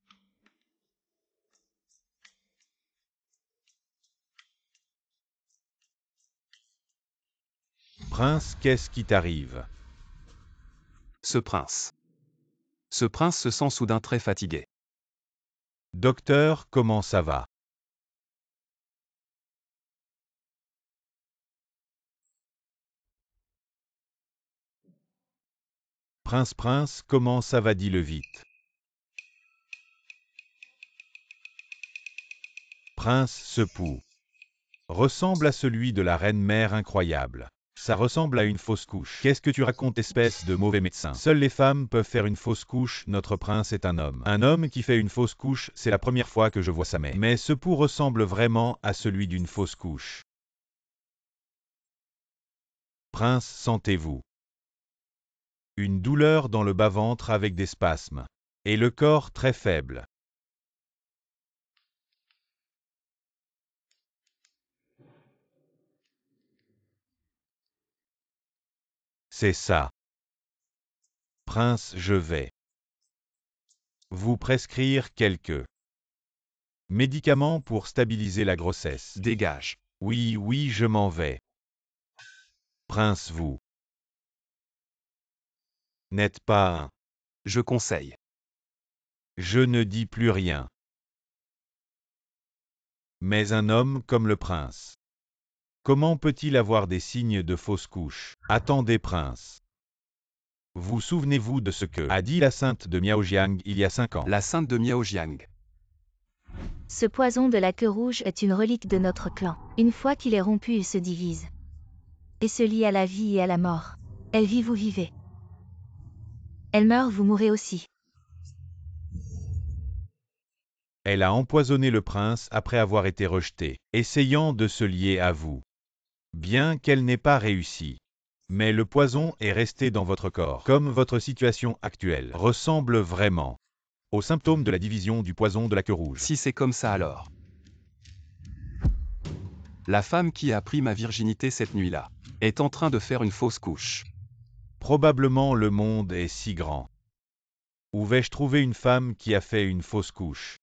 Prince, qu'est-ce qui t'arrive?
Ce prince. Ce prince se sent soudain très fatigué.
Docteur, comment ça va? Prince, comment ça va? Dis-le vite. Prince, ce pouls ressemble à celui de la reine-mère incroyable. Ça ressemble à une fausse couche. Qu'est-ce que tu racontes, espèce de mauvais médecin? Seules les femmes peuvent faire une fausse couche, notre prince est un homme. Un homme qui fait une fausse couche, c'est la première fois que je vois ça, mais ce pouls ressemble vraiment à celui d'une fausse couche. Prince, sentez-vous une douleur dans le bas-ventre avec des spasmes, et le corps très faible. C'est ça. Prince, je vais vous prescrire quelques médicaments pour stabiliser la grossesse.
Dégage.
Oui, oui, je m'en vais. Prince, vous n'êtes pas un.
Je conseille.
Je ne dis plus rien. Mais un homme comme le prince. Comment peut-il avoir des signes de fausse couche? Attendez, prince. Vous souvenez-vous de ce que a dit la sainte de Miaojiang il y a 5 ans?
La sainte de Miaojiang.
Ce poison de la queue rouge est une relique de notre clan. Une fois qu'il est rompu, il se divise. Et se lie à la vie et à la mort. Elle vit, vous vivez. Elle meurt, vous mourrez aussi.
Elle a empoisonné le prince après avoir été rejetée, essayant de se lier à vous. Bien qu'elle n'ait pas réussi. Mais le poison est resté dans votre corps. Comme votre situation actuelle ressemble vraiment aux symptômes de la division du poison de la queue rouge.
Si c'est comme ça alors. La femme qui a pris ma virginité cette nuit-là est en train de faire une fausse couche.
Probablement le monde est si grand. Où vais-je trouver une femme qui a fait une fausse couche?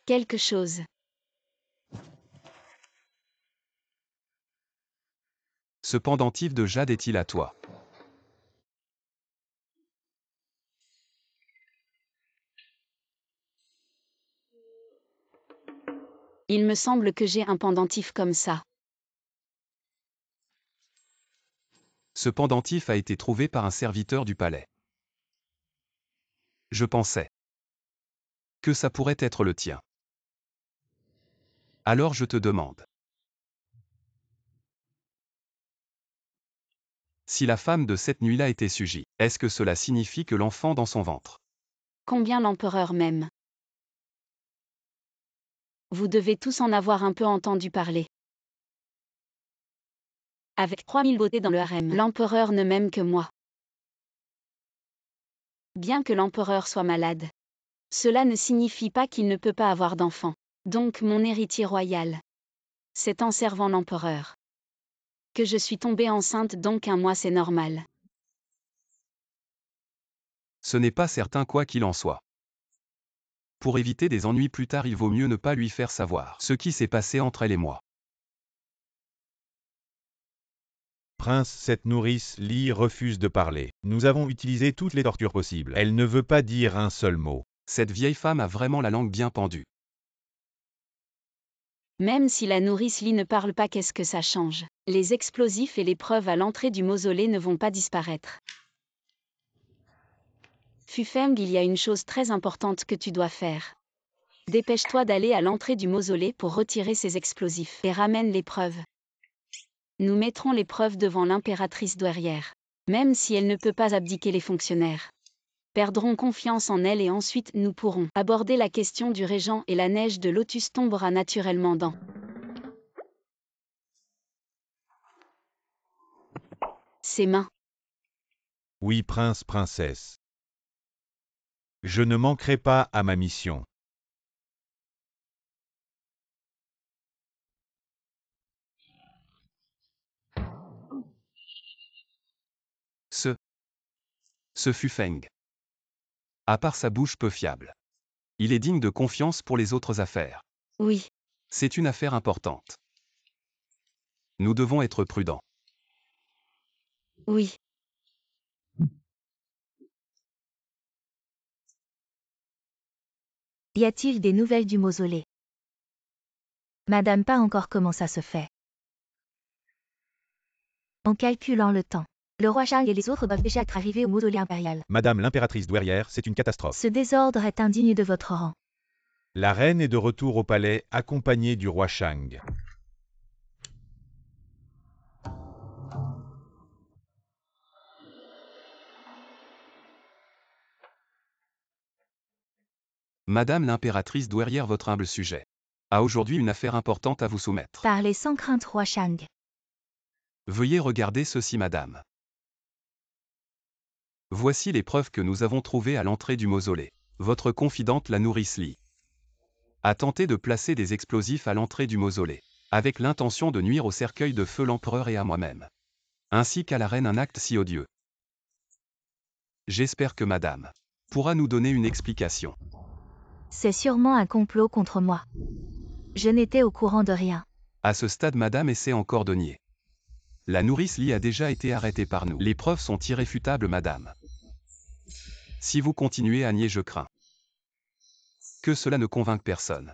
Quelque chose.
Ce pendentif de jade est-il à toi?
Il me semble que j'ai un pendentif comme ça.
Ce pendentif a été trouvé par un serviteur du palais. Je pensais que ça pourrait être le tien. Alors je te demande. Si la femme de cette nuit-là était Suji, est-ce que cela signifie que l'enfant dans son ventre?
Combien l'empereur m'aime. Vous devez tous en avoir un peu entendu parler. Avec 3000 beautés dans le harem, l'empereur ne m'aime que moi. Bien que l'empereur soit malade, cela ne signifie pas qu'il ne peut pas avoir d'enfant. Donc mon héritier royal. C'est en servant l'empereur que je suis tombée enceinte, donc un mois c'est normal.
Ce n'est pas certain quoi qu'il en soit. Pour éviter des ennuis plus tard, il vaut mieux ne pas lui faire savoir ce qui s'est passé entre elle et moi.
Prince, cette nourrice, Li, refuse de parler. Nous avons utilisé toutes les tortures possibles. Elle ne veut pas dire un seul mot.
Cette vieille femme a vraiment la langue bien pendue.
Même si la nourrice Li ne parle pas, qu'est-ce que ça change? Les explosifs et les preuves à l'entrée du mausolée ne vont pas disparaître. Fufeng, il y a une chose très importante que tu dois faire. Dépêche-toi d'aller à l'entrée du mausolée pour retirer ces explosifs et ramène les preuves. Nous mettrons les preuves devant l'impératrice douairière. Même si elle ne peut pas abdiquer, les fonctionnaires perdront confiance en elle et ensuite nous pourrons aborder la question du régent et la neige de lotus tombera naturellement dans ses mains.
Oui, prince, princesse. Je ne manquerai pas à ma mission.
Ce fut Feng. À part sa bouche peu fiable. Il est digne de confiance pour les autres affaires.
Oui.
C'est une affaire importante. Nous devons être prudents.
Oui.
Y a-t-il des nouvelles du mausolée? Madame, pas encore. Comment ça se fait? En calculant le temps, le roi Shang et les autres doivent déjà être arrivés au mausolée impérial.
Madame l'impératrice douairière, c'est une catastrophe.
Ce désordre est indigne de votre rang.
La reine est de retour au palais, accompagnée du roi Shang.
Madame l'impératrice douairière, votre humble sujet a aujourd'hui une affaire importante à vous soumettre.
Parlez sans crainte, roi Shang.
Veuillez regarder ceci, madame. Voici les preuves que nous avons trouvées à l'entrée du mausolée. Votre confidente, la nourrice Li, a tenté de placer des explosifs à l'entrée du mausolée, avec l'intention de nuire au cercueil de feu l'empereur et à moi-même, ainsi qu'à la reine, un acte si odieux. J'espère que madame pourra nous donner une explication.
C'est sûrement un complot contre moi. Je n'étais au courant de rien.
À ce stade, madame essaie encore de nier. La nourrice Li a déjà été arrêtée par nous. Les preuves sont irréfutables, madame. Si vous continuez à nier, je crains que cela ne convainque personne.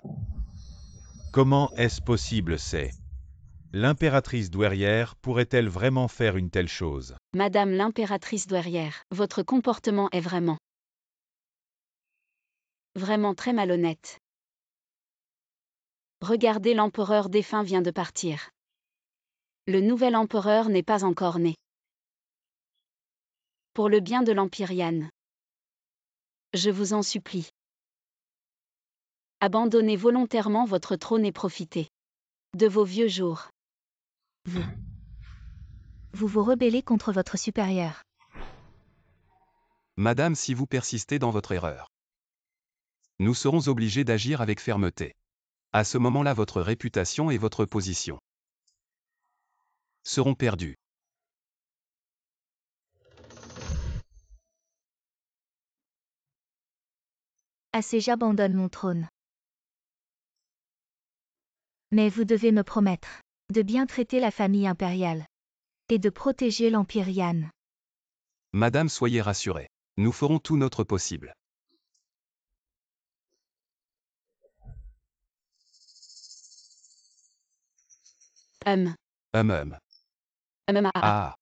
Comment est-ce possible, l'impératrice douairière pourrait-elle vraiment faire une telle chose?
Madame l'impératrice douairière, votre comportement est vraiment très malhonnête. Regardez, l'empereur défunt vient de partir. Le nouvel empereur n'est pas encore né. Pour le bien de l'Empire Yan, je vous en supplie, abandonnez volontairement votre trône et profitez de vos vieux jours.
Vous vous rebellez contre votre supérieur.
Madame, si vous persistez dans votre erreur, nous serons obligés d'agir avec fermeté. À ce moment-là, votre réputation et votre position seront perdues.
Assez, j'abandonne mon trône. Mais vous devez me promettre de bien traiter la famille impériale et de protéger l'Empire Yan.
Madame, soyez rassurée. Nous ferons tout notre possible. Ah.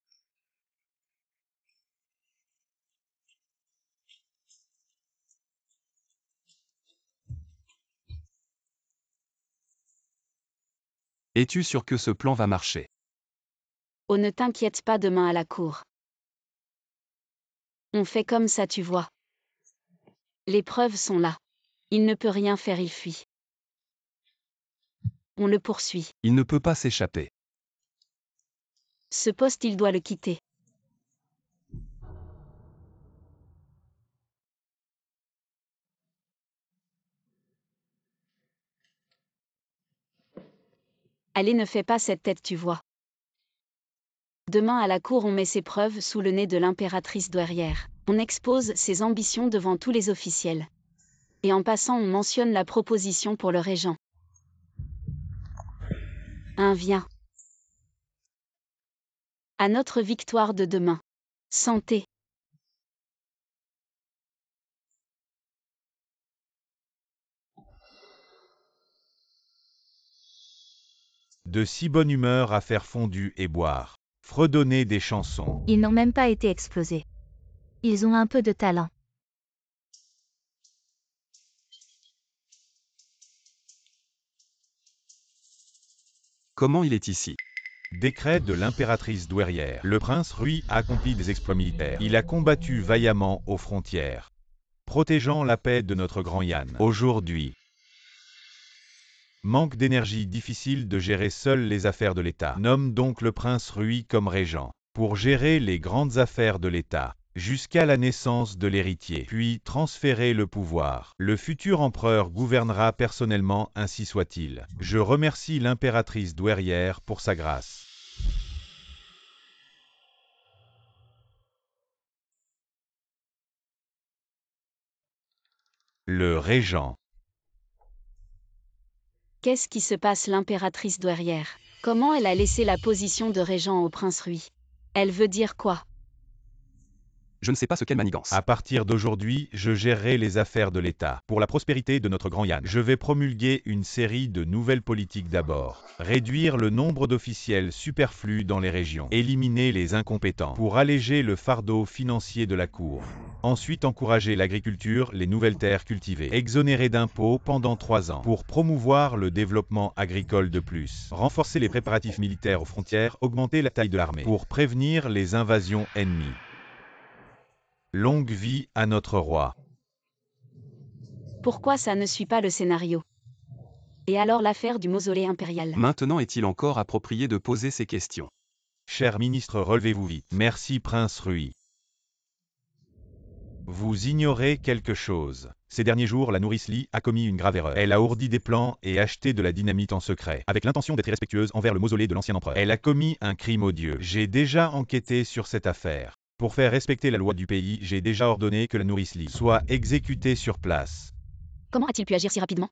Es-tu sûr que ce plan va marcher?
Oh, ne t'inquiète pas, demain à la cour. On fait comme ça, tu vois. Les preuves sont là. Il ne peut rien faire, il fuit. On le poursuit.
Il ne peut pas s'échapper.
Ce poste, il doit le quitter. Allez, ne fais pas cette tête, tu vois. Demain à la cour, on met ses preuves sous le nez de l'impératrice douairière. On expose ses ambitions devant tous les officiels. Et en passant, on mentionne la proposition pour le régent. Viens. À notre victoire de demain. Santé.
De si bonne humeur à faire fondue et boire. Fredonner des chansons.
Ils n'ont même pas été explosés. Ils ont un peu de talent.
Comment il est ici?
Décret de l'impératrice douairière. Le prince Rui a accompli des exploits militaires. Il a combattu vaillamment aux frontières, protégeant la paix de notre grand Yan. Aujourd'hui, manque d'énergie, difficile de gérer seul les affaires de l'État. Nomme donc le prince Rui comme régent, pour gérer les grandes affaires de l'État, jusqu'à la naissance de l'héritier, puis transférer le pouvoir. Le futur empereur gouvernera personnellement, ainsi soit-il. Je remercie l'impératrice douairière pour sa grâce. Le régent.
Qu'est-ce qui se passe, l'impératrice douairière? Comment elle a laissé la position de régent au prince Rui? Elle veut dire quoi?
Je ne sais pas ce qu'elle manigance.
À partir d'aujourd'hui, je gérerai les affaires de l'État. Pour la prospérité de notre grand Yann, je vais promulguer une série de nouvelles politiques d'abord. Réduire le nombre d'officiels superflus dans les régions. Éliminer les incompétents. Pour alléger le fardeau financier de la Cour. Ensuite, encourager l'agriculture, les nouvelles terres cultivées. Exonérer d'impôts pendant 3 ans. Pour promouvoir le développement agricole de plus. Renforcer les préparatifs militaires aux frontières. Augmenter la taille de l'armée. Pour prévenir les invasions ennemies. Longue vie à notre roi.
Pourquoi ça ne suit pas le scénario? Et alors l'affaire du mausolée impérial?
Maintenant est-il encore approprié de poser ces questions?
Cher ministre, relevez-vous vite. Merci, prince Rui. Vous ignorez quelque chose. Ces derniers jours, la nourrice Li a commis une grave erreur. Elle a ourdi des plans et acheté de la dynamite en secret, avec l'intention d'être irrespectueuse envers le mausolée de l'ancien empereur. Elle a commis un crime odieux. J'ai déjà enquêté sur cette affaire. Pour faire respecter la loi du pays, j'ai déjà ordonné que la nourrice Li soit exécutée sur place.
Comment a-t-il pu agir si rapidement?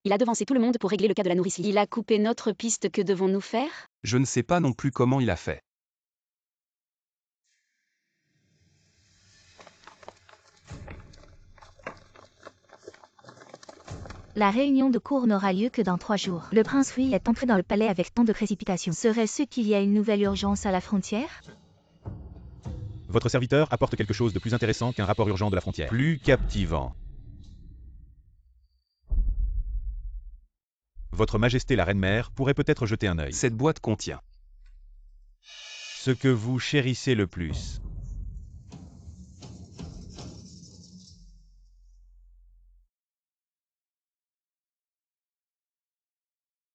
Il a devancé tout le monde pour régler le cas de la nourrice Li. Il a coupé notre piste, que devons-nous faire?
Je ne sais pas non plus comment il a fait.
La réunion de cour n'aura lieu que dans 3 jours. Le prince Rui est entré dans le palais avec tant de précipitation. Serait-ce qu'il y a une nouvelle urgence à la frontière?
Votre serviteur apporte quelque chose de plus intéressant qu'un rapport urgent de la frontière. Plus captivant. Votre Majesté la Reine-Mère pourrait peut-être jeter un œil.
Cette boîte contient
Ce que vous chérissez le plus.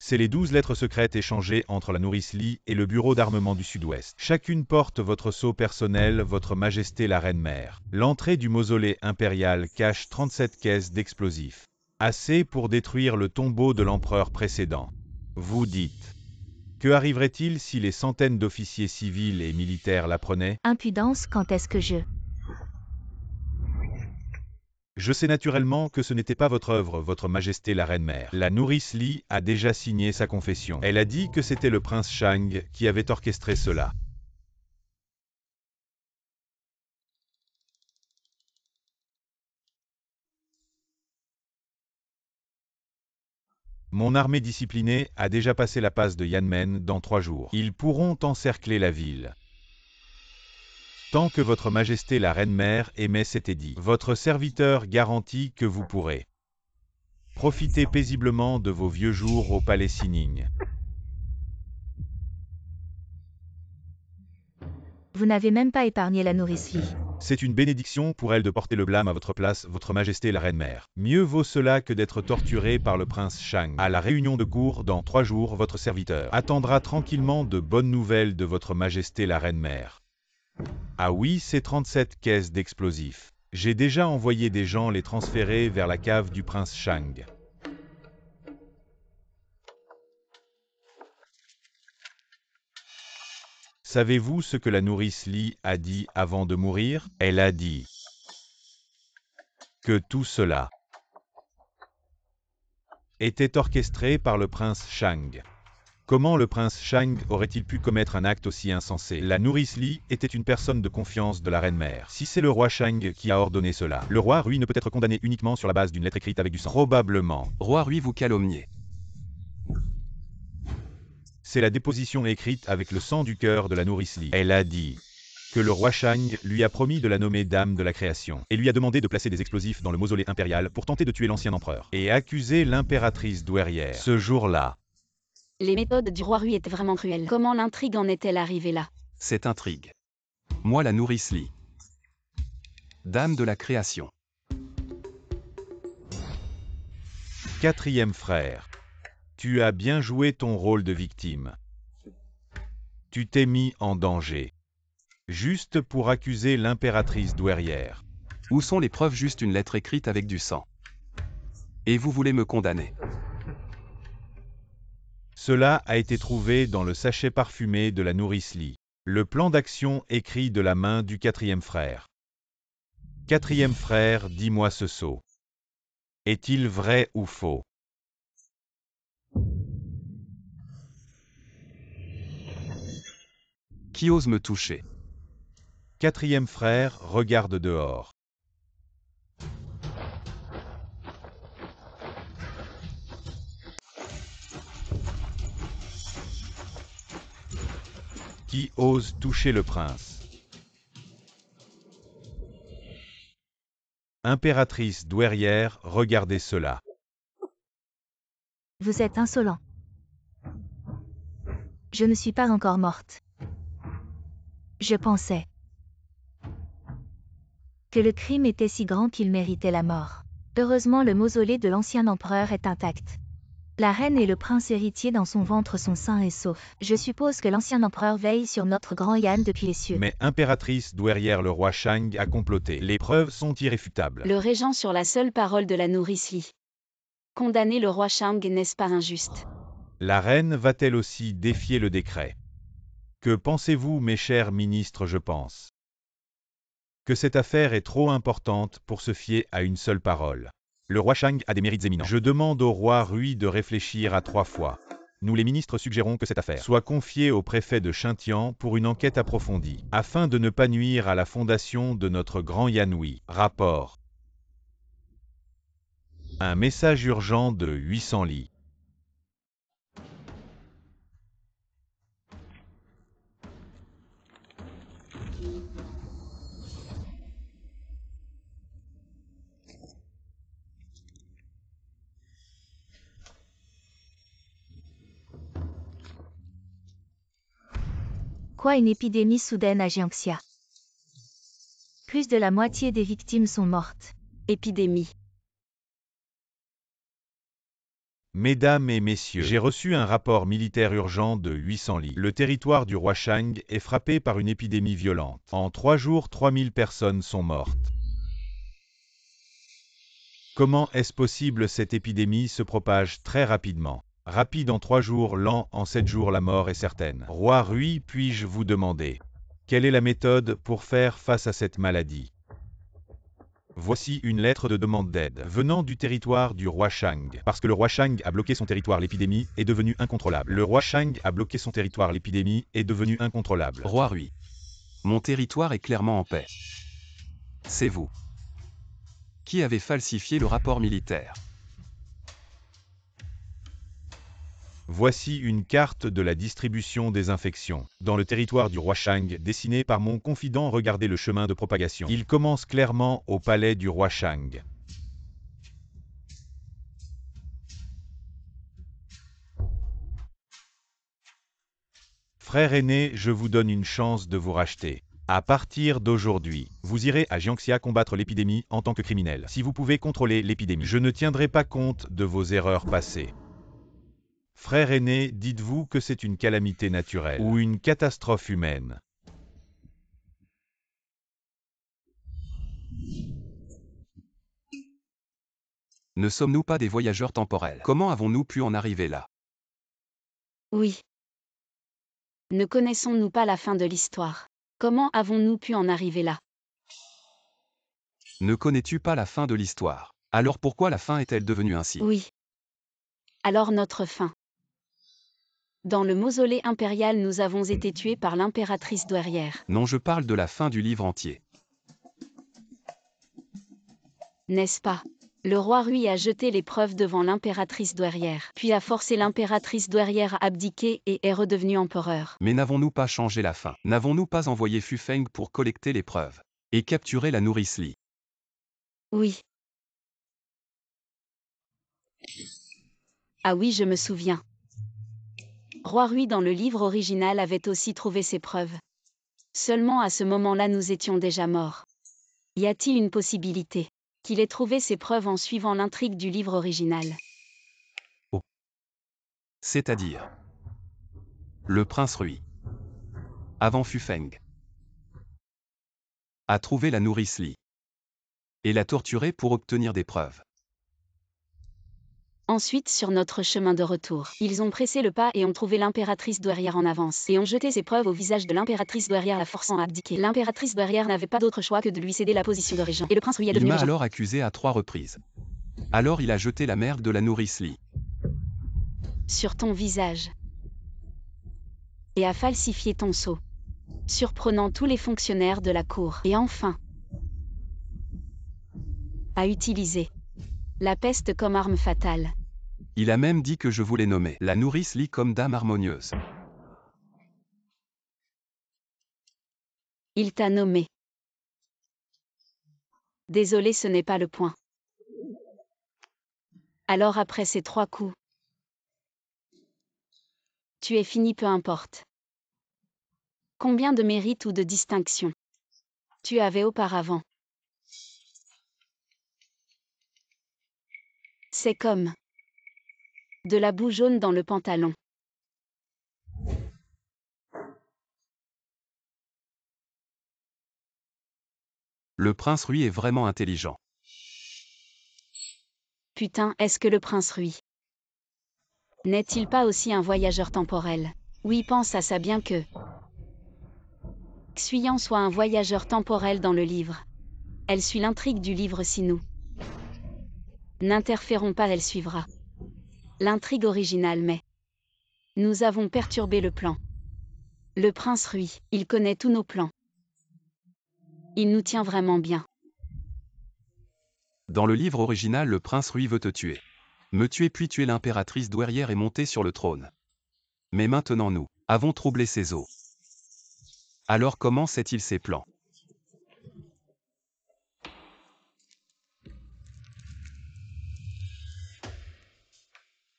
C'est les 12 lettres secrètes échangées entre la nourrice Li et le bureau d'armement du Sud-Ouest. Chacune porte votre sceau personnel, votre Majesté la Reine-Mère. L'entrée du mausolée impérial cache 37 caisses d'explosifs. Assez pour détruire le tombeau de l'empereur précédent. Vous dites. Que arriverait-il si les centaines d'officiers civils et militaires l'apprenaient?
Impudence, quand est-ce que
Je sais naturellement que ce n'était pas votre œuvre, votre Majesté la Reine-Mère. La nourrice Li a déjà signé sa confession. Elle a dit que c'était le prince Shang qui avait orchestré cela. Mon armée disciplinée a déjà passé la passe de Yanmen dans 3 jours. Ils pourront encercler la ville. Tant que votre Majesté la Reine-Mère émet cet édit, votre serviteur garantit que vous pourrez profiter paisiblement de vos vieux jours au palais Sining.
Vous n'avez même pas épargné la nourrice Li.
C'est une bénédiction pour elle de porter le blâme à votre place, votre Majesté la Reine-Mère. Mieux vaut cela que d'être torturé par le prince Shang. À la réunion de cour, dans 3 jours, votre serviteur attendra tranquillement de bonnes nouvelles de votre Majesté la Reine-Mère. Ah oui, ces 37 caisses d'explosifs. J'ai déjà envoyé des gens les transférer vers la cave du prince Shang. Savez-vous ce que la nourrice Li a dit avant de mourir? Elle a dit que tout cela était orchestré par le prince Shang. Comment le prince Shang aurait-il pu commettre un acte aussi insensé? La nourrice Li était une personne de confiance de la reine-mère. Si c'est le roi Shang qui a ordonné cela, le roi Rui ne peut être condamné uniquement sur la base d'une lettre écrite avec du sang. Probablement.
Roi Rui, vous calomniez.
C'est la déposition écrite avec le sang du cœur de la nourrice Li. Elle a dit que le roi Shang lui a promis de la nommer dame de la création, et lui a demandé de placer des explosifs dans le mausolée impérial pour tenter de tuer l'ancien empereur, et accuser l'impératrice douairière. Ce jour-là,
Les méthodes du roi Rui étaient vraiment cruelles. Comment l'intrigue en est-elle arrivée là?
Cette intrigue. Moi la nourrice Li. Dame de la création.
4e frère. Tu as bien joué ton rôle de victime. Tu t'es mis en danger. Juste pour accuser l'impératrice douairière.
Où sont les preuves? Juste une lettre écrite avec du sang. Et vous voulez me condamner?
Cela a été trouvé dans le sachet parfumé de la nourrice Li. Le plan d'action écrit de la main du 4e frère. 4e frère, dis-moi ce sceau. Est-il vrai ou faux?
Qui ose me toucher?
Quatrième frère regarde dehors. Qui ose toucher le prince? Impératrice douairière, regardez cela.
Vous êtes insolent. Je ne suis pas encore morte. Je pensais que le crime était si grand qu'il méritait la mort. Heureusement, le mausolée de l'ancien empereur est intact. La reine et le prince héritier dans son ventre sont sains et saufs. Je suppose que l'ancien empereur veille sur notre grand Yan depuis les cieux.
Mais impératrice douairière, le roi Shang a comploté. Les preuves sont irréfutables.
Le régent sur la seule parole de la nourrice Li. Condamner le roi Shang, n'est-ce pas injuste?
La reine va-t-elle aussi défier le décret? Que pensez-vous, mes chers ministres? Je pense que cette affaire est trop importante pour se fier à une seule parole. Le roi Shang a des mérites éminents. Je demande au roi Rui de réfléchir à 3 fois. Nous les ministres suggérons que cette affaire soit confiée au préfet de Xintian pour une enquête approfondie, afin de ne pas nuire à la fondation de notre grand Yanhui. Rapport. Un message urgent de 800 Li.
Quoi, une épidémie soudaine à Jiangxia? Plus de la moitié des victimes sont mortes.
Épidémie.
Mesdames et messieurs, j'ai reçu un rapport militaire urgent de 800 Li. Le territoire du roi Shang est frappé par une épidémie violente. En 3 jours, 3000 personnes sont mortes. Comment est-ce possible? Cette épidémie se propage très rapidement. Rapide en 3 jours, lent en 7 jours, la mort est certaine. Roi Rui, puis-je vous demander, quelle est la méthode pour faire face à cette maladie? Voici une lettre de demande d'aide venant du territoire du roi Shang. Parce que le roi Shang a bloqué son territoire, l'épidémie est devenue incontrôlable. Le roi Shang a bloqué son territoire, l'épidémie est devenue incontrôlable.
Roi Rui. Mon territoire est clairement en paix. C'est vous. Qui avez falsifié le rapport militaire?
Voici une carte de la distribution des infections dans le territoire du roi Shang, dessinée par mon confident. Regardez le chemin de propagation. Il commence clairement au palais du roi Shang. Frère aîné, je vous donne une chance de vous racheter. À partir d'aujourd'hui, vous irez à Jiangxia combattre l'épidémie en tant que criminel. Si vous pouvez contrôler l'épidémie, je ne tiendrai pas compte de vos erreurs passées. Frère aîné, dites-vous que c'est une calamité naturelle ou une catastrophe humaine?
Ne sommes-nous pas des voyageurs temporels? Comment avons-nous pu en arriver là?
Oui. Ne connaissons-nous pas la fin de l'histoire? Comment avons-nous pu en arriver là?
Ne connais-tu pas la fin de l'histoire? Alors pourquoi la fin est-elle devenue ainsi?
Oui. Alors notre fin. Dans le mausolée impérial, nous avons été tués par l'impératrice douairière.
Non, je parle de la fin du livre entier.
N'est-ce pas? Le roi Rui a jeté les preuves devant l'impératrice douairière, puis a forcé l'impératrice douairière à abdiquer et est redevenu empereur.
Mais n'avons-nous pas changé la fin? N'avons-nous pas envoyé Fu Feng pour collecter les preuves et capturer la nourrice Li?
Oui. Ah oui, je me souviens. Roi Rui dans le livre original avait aussi trouvé ces preuves. Seulement à ce moment-là nous étions déjà morts. Y a-t-il une possibilité qu'il ait trouvé ces preuves en suivant l'intrigue du livre original?
Oh. C'est-à-dire le prince Rui, avant Fu Feng, a trouvé la nourrice Li et l'a torturée pour obtenir des preuves.
Ensuite, sur notre chemin de retour, ils ont pressé le pas et ont trouvé l'impératrice douairière en avance, et ont jeté ces preuves au visage de l'impératrice douairière, la forçant à abdiquer. L'impératrice douairière n'avait pas d'autre choix que de lui céder la position de régent, et le prince Rui est
Il
devenu
m'a
régent.
alors accusé à 3 reprises. Alors il a jeté la merde de la nourrice Li
Sur ton visage. Et a falsifié ton sceau. surprenant tous les fonctionnaires de la cour. Et enfin, a utilisé la peste comme arme fatale.
Il a même dit que je voulais nommer la nourrice Lee comme dame harmonieuse.
Il t'a nommé. Désolé, ce n'est pas le point. Alors après ces 3 coups, tu es fini, peu importe. Combien de mérites ou de distinctions tu avais auparavant? C'est comme de la boue jaune dans le pantalon.
Le prince Rui est vraiment intelligent.
Putain, est-ce que le prince Rui n'est-il pas aussi un voyageur temporel? Oui, pense à ça, bien que Xuyan soit un voyageur temporel dans le livre. Elle suit l'intrigue du livre. Si nous n'interférons pas, elle suivra l'intrigue originale, mais nous avons perturbé le plan. Le prince Rui, il connaît tous nos plans. Il nous tient vraiment bien.
Dans le livre original, le prince Rui veut te tuer. Me tuer puis tuer l'impératrice douairière et monter sur le trône. Mais maintenant nous avons troublé ses eaux. Alors comment sait-il ses plans?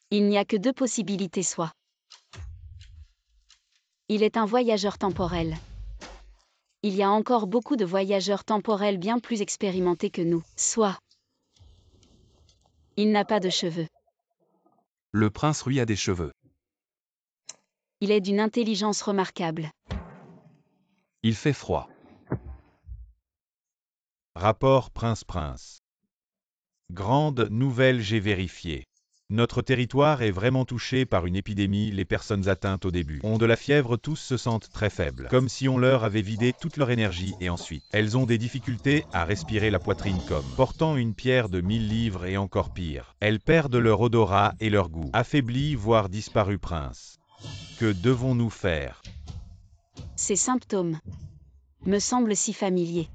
Il n'y a que 2 possibilités, soit il est un voyageur temporel. Il y a encore beaucoup de voyageurs temporels bien plus expérimentés que nous. Soit il n'a pas de cheveux.
Le prince Rui a des cheveux.
Il est d'une intelligence remarquable.
Il fait froid.
Rapport Prince. Grande nouvelle, j'ai vérifié. Notre territoire est vraiment touché par une épidémie. Les personnes atteintes au début ont de la fièvre, tous se sentent très faibles, comme si on leur avait vidé toute leur énergie, et ensuite, elles ont des difficultés à respirer, la poitrine comme portant une pierre de 1000 livres, et encore pire. Elles perdent leur odorat et leur goût, affaiblis voire disparus. Prince, que devons-nous faire?
Ces symptômes me semblent si familiers.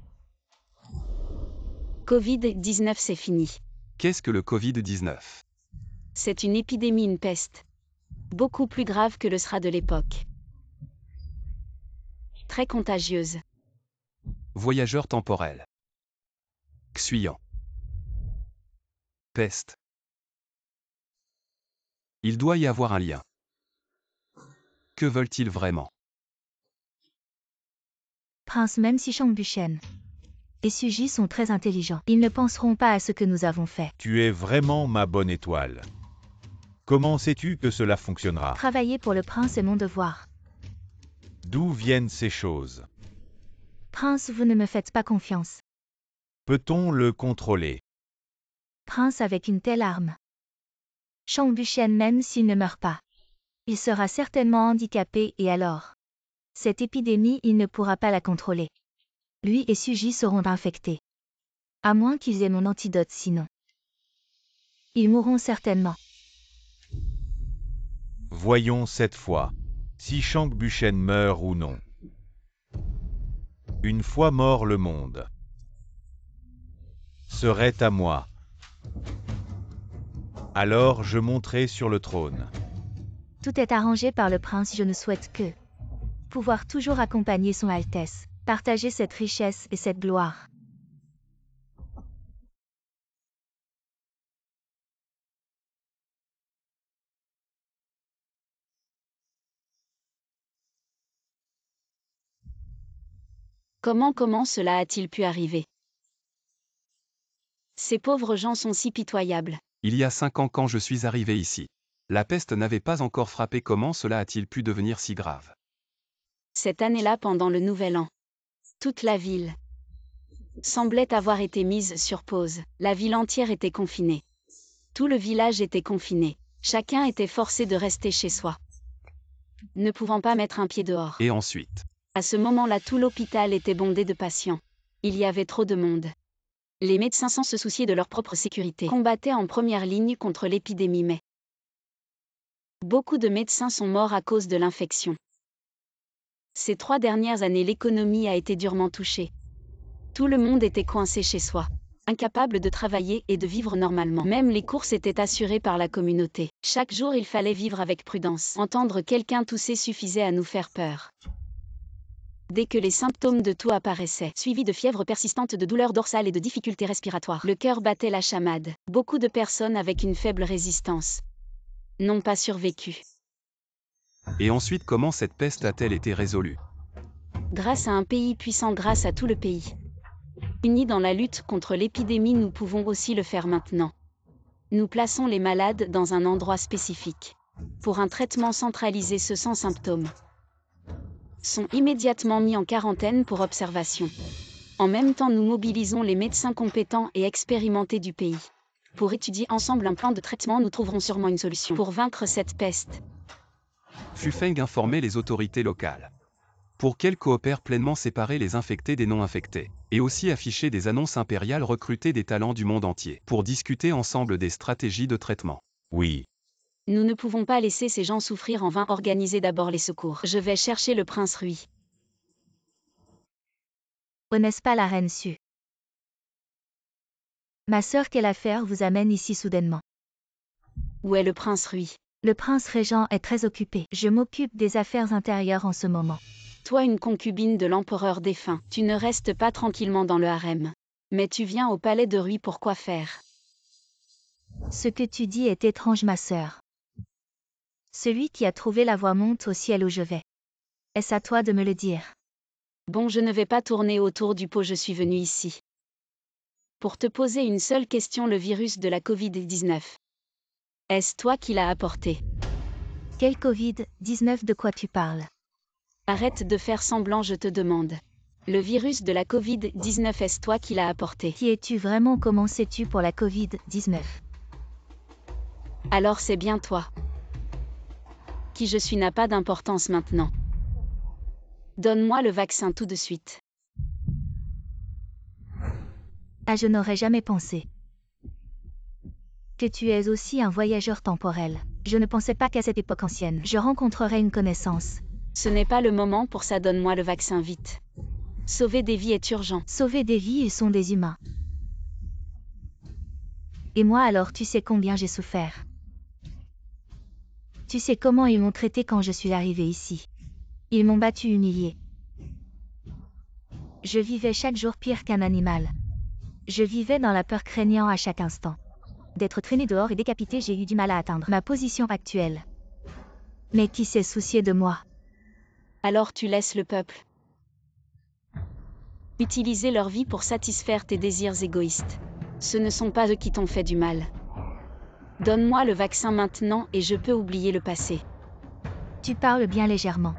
Covid-19, c'est fini.
Qu'est-ce que le Covid-19?
C'est une épidémie, une peste. Beaucoup plus grave que le SRA de l'époque. Très contagieuse.
Voyageur temporel. Xuyan. Peste. Il doit y avoir un lien. Que veulent-ils vraiment?
Prince, même si Shang-Buchen et Suji sont très intelligents, ils ne penseront pas à ce que nous avons fait.
Tu es vraiment ma bonne étoile. Comment sais-tu que cela fonctionnera?
Travailler pour le prince est mon devoir.
D'où viennent ces choses?
Prince, vous ne me faites pas confiance.
Peut-on le contrôler?
Prince, avec une telle arme. Shang-Buchen, même s'il ne meurt pas, il sera certainement handicapé, et alors? Cette épidémie, il ne pourra pas la contrôler. Lui et Suji seront infectés. À moins qu'ils aient mon antidote, sinon ils mourront certainement.
Voyons cette fois, si Shang-Buchen meurt ou non. Une fois mort, le monde serait à moi. Alors je monterai sur le trône.
Tout est arrangé par le prince, je ne souhaite que pouvoir toujours accompagner son Altesse, partager cette richesse et cette gloire.
Comment cela a-t-il pu arriver? Ces pauvres gens sont si pitoyables.
Il y a 5 ans quand je suis arrivé ici. La peste n'avait pas encore frappé. Comment cela a-t-il pu devenir si grave?
Cette année-là, pendant le Nouvel An, toute la ville semblait avoir été mise sur pause. La ville entière était confinée. Tout le village était confiné. Chacun était forcé de rester chez soi, ne pouvant pas mettre un pied dehors.
Et ensuite?
À ce moment-là, tout l'hôpital était bondé de patients. Il y avait trop de monde. Les médecins, sans se soucier de leur propre sécurité, combattaient en première ligne contre l'épidémie, mais beaucoup de médecins sont morts à cause de l'infection. Ces 3 dernières années, l'économie a été durement touchée. Tout le monde était coincé chez soi, incapable de travailler et de vivre normalement. Même les courses étaient assurées par la communauté. Chaque jour, il fallait vivre avec prudence. Entendre quelqu'un tousser suffisait à nous faire peur. Dès que les symptômes de toux apparaissaient, suivis de fièvre persistante, de douleurs dorsales et de difficultés respiratoires, le cœur battait la chamade. Beaucoup de personnes avec une faible résistance n'ont pas survécu.
Et ensuite, comment cette peste a-t-elle été résolue?
Grâce à un pays puissant, grâce à tout le pays. Unis dans la lutte contre l'épidémie, nous pouvons aussi le faire maintenant. Nous plaçons les malades dans un endroit spécifique. Pour un traitement centralisé, ceux sans symptômes sont immédiatement mis en quarantaine pour observation. En même temps, nous mobilisons les médecins compétents et expérimentés du pays. Pour étudier ensemble un plan de traitement, nous trouverons sûrement une solution pour vaincre cette peste.
Fufeng informait les autorités locales. Pour qu'elles coopèrent pleinement, séparer les infectés des non-infectés. Et aussi afficher des annonces impériales, recruter des talents du monde entier. Pour discuter ensemble des stratégies de traitement.
Oui.
Nous ne pouvons pas laisser ces gens souffrir en vain. Organisez d'abord les secours. Je vais chercher le prince Rui.
Oh, n'est-ce pas la reine Su? Ma sœur, quelle affaire vous amène ici soudainement?
Où est le prince Rui?
Le prince régent est très occupé. Je m'occupe des affaires intérieures en ce moment.
Toi, une concubine de l'empereur défunt, tu ne restes pas tranquillement dans le harem. Mais tu viens au palais de Rui pour quoi faire?
Ce que tu dis est étrange, ma sœur. Celui qui a trouvé la voie monte au ciel où je vais. Est-ce à toi de me le dire?
Bon, je ne vais pas tourner autour du pot, je suis venu ici pour te poser une seule question. Le virus de la Covid-19. Est-ce toi qui l'as apporté?
Quel Covid-19? De quoi tu parles?
Arrête de faire semblant, je te demande. Le virus de la Covid-19, est-ce toi qui l'as apporté?
Qui es-tu vraiment? Comment sais-tu pour la Covid-19?
Alors c'est bien toi. Qui je suis n'a pas d'importance maintenant. Donne-moi le vaccin tout de suite.
Ah, je n'aurais jamais pensé que tu es aussi un voyageur temporel. Je ne pensais pas qu'à cette époque ancienne, je rencontrerais une connaissance.
Ce n'est pas le moment pour ça, donne-moi le vaccin vite. Sauver des vies est urgent.
Sauver des vies, ils sont des humains. Et moi alors, tu sais combien j'ai souffert. Tu sais comment ils m'ont traité quand je suis arrivée ici. Ils m'ont battu, humilié. Je vivais chaque jour pire qu'un animal. Je vivais dans la peur, craignant à chaque instant d'être traîné dehors et décapité. J'ai eu du mal à atteindre ma position actuelle. Mais qui s'est soucié de moi?
Alors tu laisses le peuple utiliser leur vie pour satisfaire tes désirs égoïstes. Ce ne sont pas eux qui t'ont fait du mal. Donne-moi le vaccin maintenant et je peux oublier le passé.
Tu parles bien légèrement.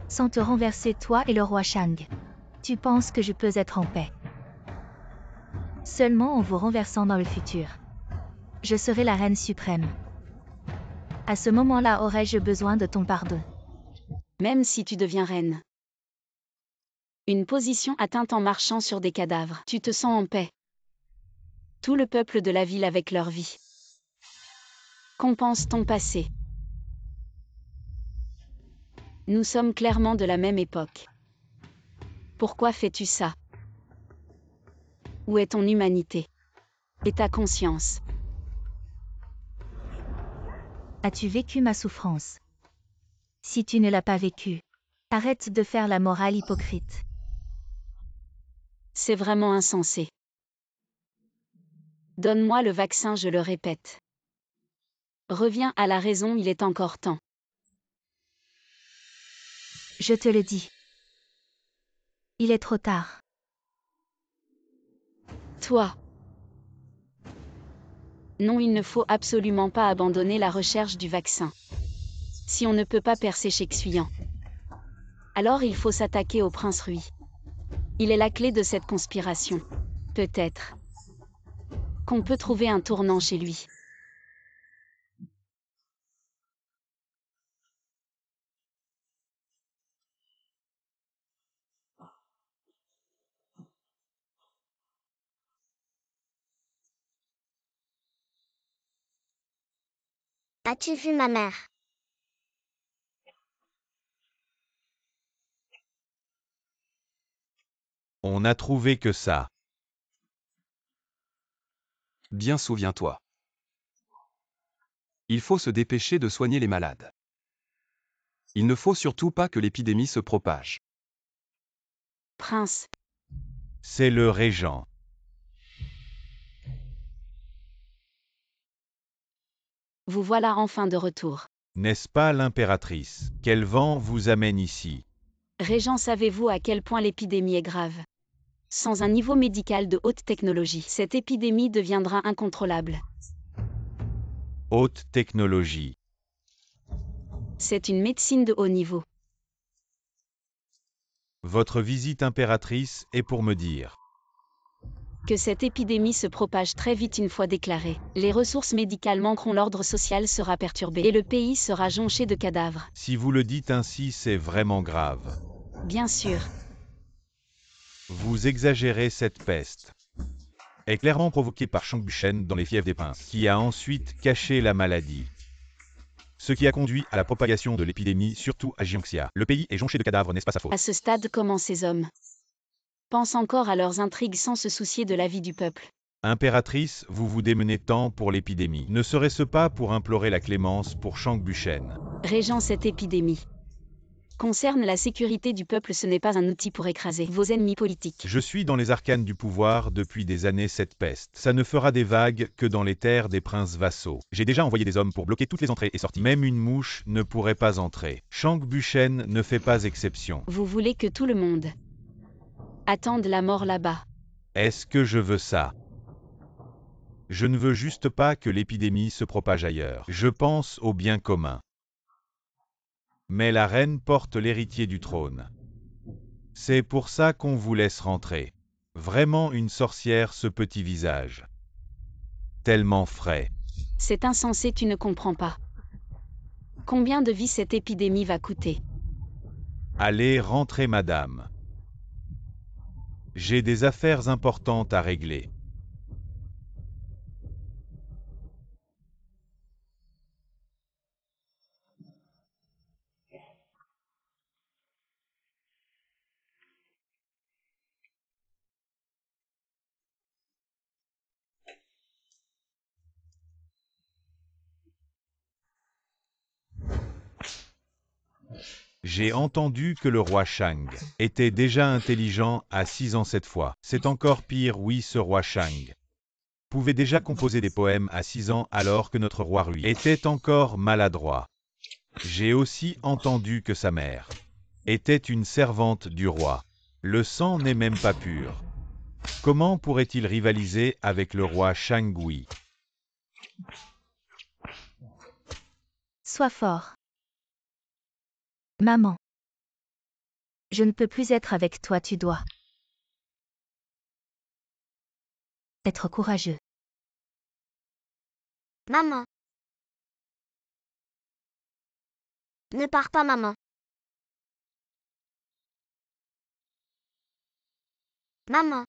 Sans te renverser, toi et le roi Shang. Tu penses que je peux être en paix? Seulement en vous renversant dans le futur. Je serai la reine suprême. À ce moment-là, aurais-je besoin de ton pardon?
Même si tu deviens reine. Une position atteinte en marchant sur des cadavres. Tu te sens en paix. Tout le peuple de la ville avec leur vie. Compense ton passé. Nous sommes clairement de la même époque. Pourquoi fais-tu ça? Où est ton humanité? Et ta conscience?
As-tu vécu ma souffrance? Si tu ne l'as pas vécue, arrête de faire la morale hypocrite.
C'est vraiment insensé. Donne-moi le vaccin, je le répète. Reviens à la raison, il est encore temps.
Je te le dis. Il est trop tard.
Toi. Non, il ne faut absolument pas abandonner la recherche du vaccin. Si on ne peut pas percer chez Xuyan, alors il faut s'attaquer au prince Rui. Il est la clé de cette conspiration. Peut-être qu'on peut trouver un tournant chez lui.
As-tu vu ma mère?
On n'a trouvé que ça.
Bien souviens-toi. Il faut se dépêcher de soigner les malades. Il ne faut surtout pas que l'épidémie se propage.
Prince,
C'est le régent.
vous voilà enfin de retour.
N'est-ce pas l'impératrice? Quel vent vous amène ici?
Régent, savez-vous à quel point l'épidémie est grave? Sans un niveau médical de haute technologie, cette épidémie deviendra incontrôlable.
Haute technologie.
C'est une médecine de haut niveau.
Votre visite impératrice est pour me dire.
Que cette épidémie se propage très vite une fois déclarée. Les ressources médicales manqueront, l'ordre social sera perturbé et le pays sera jonché de cadavres.
Si vous le dites ainsi, c'est vraiment grave.
Bien sûr.
Vous exagérez, cette peste est clairement provoquée par Changbuchen dans les fiefs des princes, qui a ensuite caché la maladie. Ce qui a conduit à la propagation de l'épidémie, surtout à Jiangxia. Le pays est jonché de cadavres, n'est-ce pas sa faute?
À ce stade, comment ces hommes pensent encore à leurs intrigues sans se soucier de la vie du peuple?
Impératrice, vous vous démenez tant pour l'épidémie. Ne serait-ce pas pour implorer la clémence pour Changbuchen?
Régent, cette épidémie concerne la sécurité du peuple, ce n'est pas un outil pour écraser vos ennemis politiques.
Je suis dans les arcanes du pouvoir depuis des années, cette peste. Ça ne fera des vagues que dans les terres des princes vassaux. J'ai déjà envoyé des hommes pour bloquer toutes les entrées et sorties. Même une mouche ne pourrait pas entrer. Changbuchen ne fait pas exception.
Vous voulez que tout le monde attende la mort là-bas?
Est-ce que je veux ça? Je ne veux juste pas que l'épidémie se propage ailleurs. Je pense au bien commun. Mais la reine porte l'héritier du trône. C'est pour ça qu'on vous laisse rentrer. Vraiment une sorcière, ce petit visage. Tellement frais.
C'est insensé, tu ne comprends pas. Combien de vies cette épidémie va coûter?
Allez, rentrez, madame. J'ai des affaires importantes à régler. J'ai entendu que le roi Shang était déjà intelligent à 6 ans cette fois. C'est encore pire, oui, ce roi Shang pouvait déjà composer des poèmes à 6 ans alors que notre roi Rui était encore maladroit. J'ai aussi entendu que sa mère était une servante du roi. Le sang n'est même pas pur. Comment pourrait-il rivaliser avec le roi Shangui?
Sois fort. Maman. Je ne peux plus être avec toi, tu dois être courageux.
Maman. Ne pars pas, maman. Maman.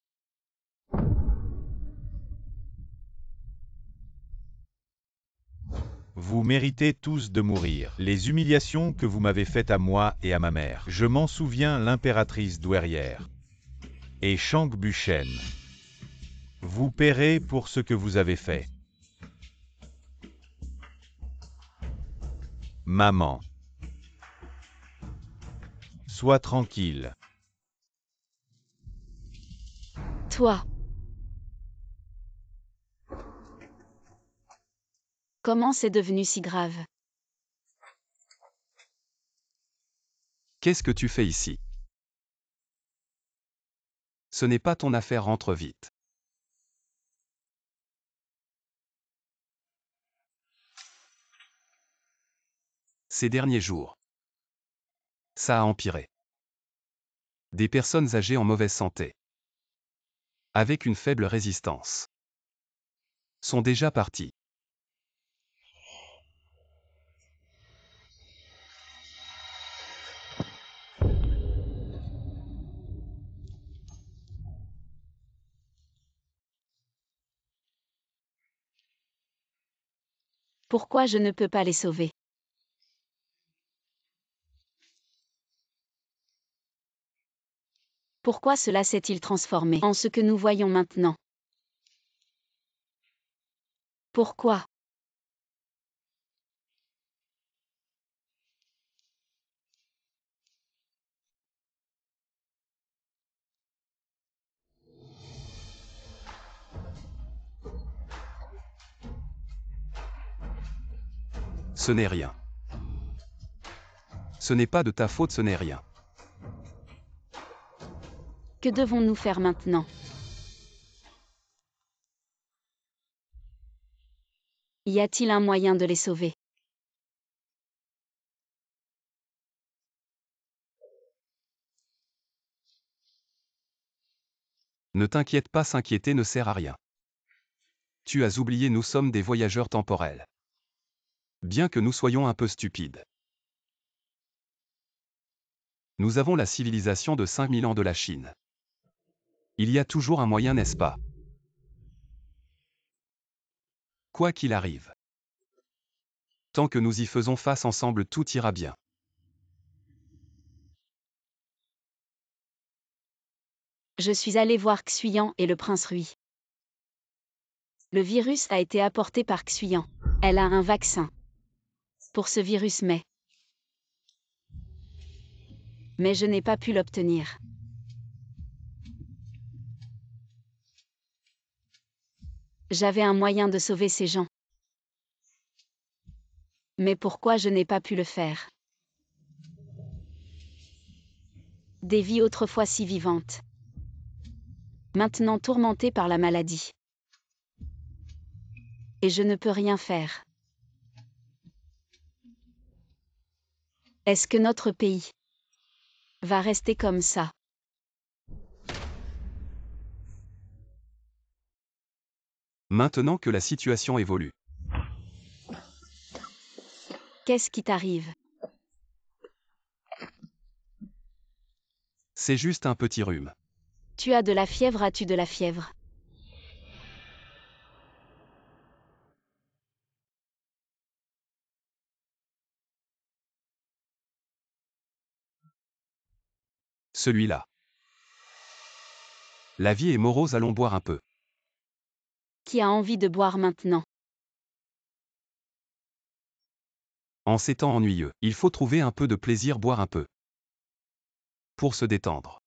Vous méritez tous de mourir. Les humiliations que vous m'avez faites à moi et à ma mère. Je m'en souviens, l'impératrice douairière. Et Changbuchen. Vous paierez pour ce que vous avez fait. Maman. Sois tranquille.
Toi. Comment c'est devenu si grave?
Qu'est-ce que tu fais ici? Ce n'est pas ton affaire, rentre vite. Ces derniers jours, ça a empiré. Des personnes âgées en mauvaise santé, avec une faible résistance, sont déjà parties.
Pourquoi je ne peux pas les sauver? Pourquoi cela s'est-il transformé en ce que nous voyons maintenant? Pourquoi?
Ce n'est rien. Ce n'est pas de ta faute, ce n'est rien.
Que devons-nous faire maintenant? Y a-t-il un moyen de les sauver?
Ne t'inquiète pas, s'inquiéter ne sert à rien. Tu as oublié, nous sommes des voyageurs temporels. Bien que nous soyons un peu stupides. Nous avons la civilisation de 5000 ans de la Chine. Il y a toujours un moyen, n'est-ce pas? Quoi qu'il arrive. Tant que nous y faisons face ensemble, tout ira bien.
Je suis allé voir Xuyan et le prince Rui. Le virus a été apporté par Xuyan. Elle a un vaccin pour ce virus, mais je n'ai pas pu l'obtenir. J'avais un moyen de sauver ces gens. Mais pourquoi je n'ai pas pu le faire? Des vies autrefois si vivantes. Maintenant tourmentées par la maladie. Et je ne peux rien faire. Est-ce que notre pays va rester comme ça?
Maintenant que la situation évolue.
Qu'est-ce qui t'arrive?
C'est juste un petit rhume.
Tu as de la fièvre, as-tu de la fièvre?
Celui-là. La vie est morose, allons boire un peu.
Qui a envie de boire maintenant?
En ces temps ennuyeux, il faut trouver un peu de plaisir, boire un peu. Pour se détendre.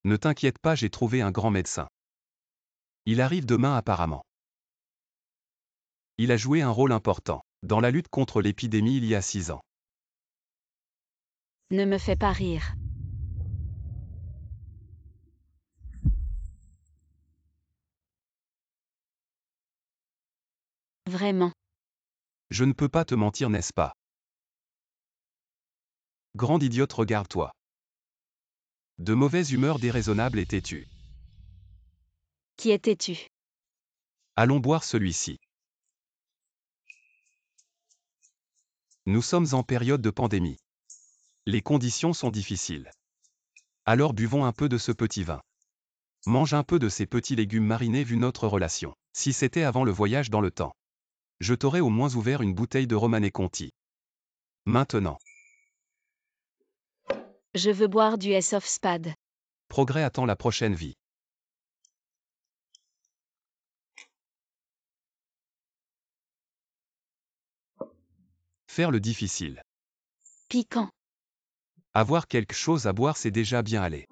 Ne t'inquiète pas, j'ai trouvé un grand médecin. Il arrive demain apparemment. Il a joué un rôle important dans la lutte contre l'épidémie il y a 6 ans.
Ne me fais pas rire. Vraiment.
Je ne peux pas te mentir, n'est-ce pas? Grande idiote, regarde-toi. De mauvaise humeur, déraisonnable et têtu.
Qui étais-tu?
Allons boire celui-ci. Nous sommes en période de pandémie. Les conditions sont difficiles. Alors buvons un peu de ce petit vin. Mange un peu de ces petits légumes marinés, vu notre relation. Si c'était avant le voyage dans le temps, je t'aurais au moins ouvert une bouteille de Romanée Conti. Maintenant.
Je veux boire du S of Spade.
Progrès attend la prochaine vie. Faire le difficile.
Piquant.
Avoir quelque chose à boire, c'est déjà bien aller.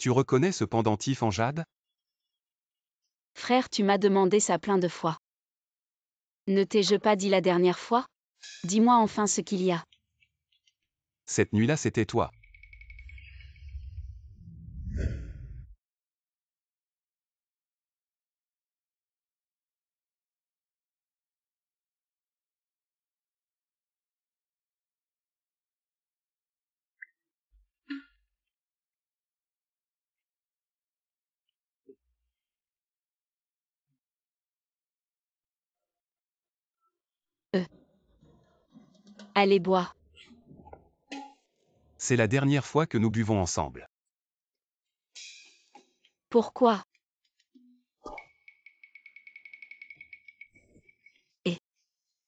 Tu reconnais ce pendentif en jade?
Frère, tu m'as demandé ça plein de fois. Ne t'ai-je pas dit la dernière fois? Dis-moi enfin ce qu'il y a.
Cette nuit-là, c'était toi.
Allez, bois.
C'est la dernière fois que nous buvons ensemble.
Pourquoi? Et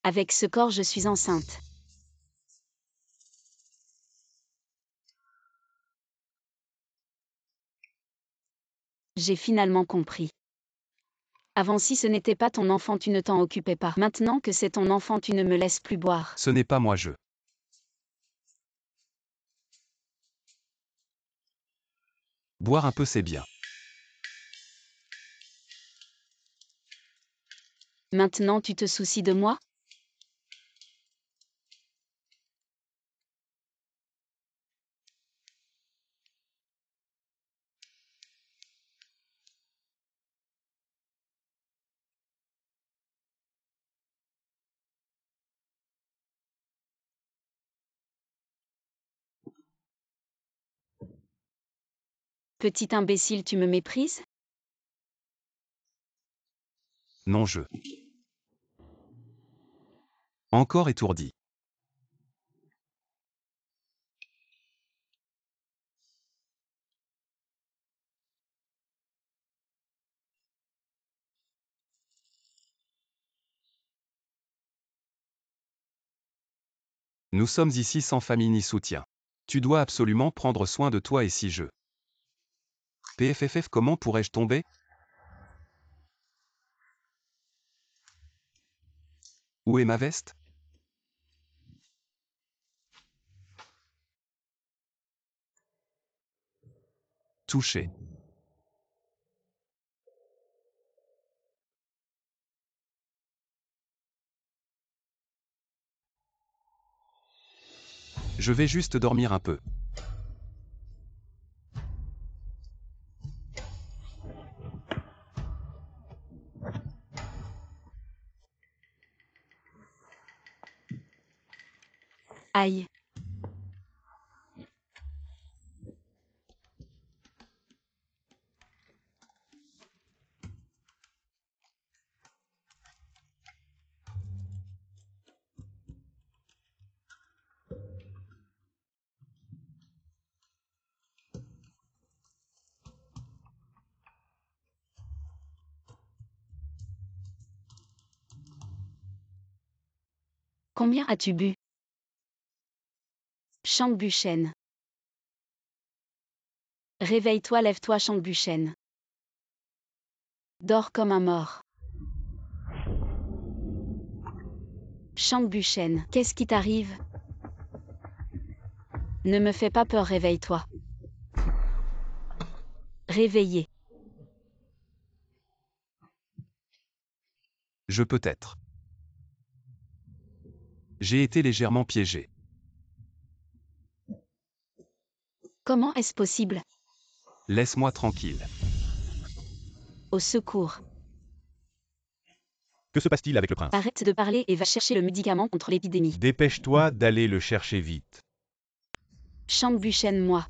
avec ce corps, je suis enceinte. J'ai finalement compris. Avant, si ce n'était pas ton enfant, tu ne t'en occupais pas. Maintenant que c'est ton enfant, tu ne me laisses plus boire.
Ce n'est pas moi. Boire un peu, c'est bien.
Maintenant tu te soucies de moi? Petit imbécile, tu me méprises?
Non, Encore étourdi. Nous sommes ici sans famille ni soutien. Tu dois absolument prendre soin de toi et si je... PFFF, comment pourrais-je tomber? Où est ma veste? Touché. Je vais juste dormir un peu.
Aïe. Combien as-tu bu? Chang-Buchen. Réveille-toi, lève-toi, Chang-Buchen. Dors comme un mort. Chang-Buchen, qu'est-ce qui t'arrive? Ne me fais pas peur, réveille-toi. Réveillé.
Je peut-être. J'ai été légèrement piégé.
Comment est-ce possible?
Laisse-moi tranquille.
Au secours.
Que se passe-t-il avec le prince?
Arrête de parler et va chercher le médicament contre l'épidémie.
Dépêche-toi d'aller le chercher vite.
Chang-Buchen, moi.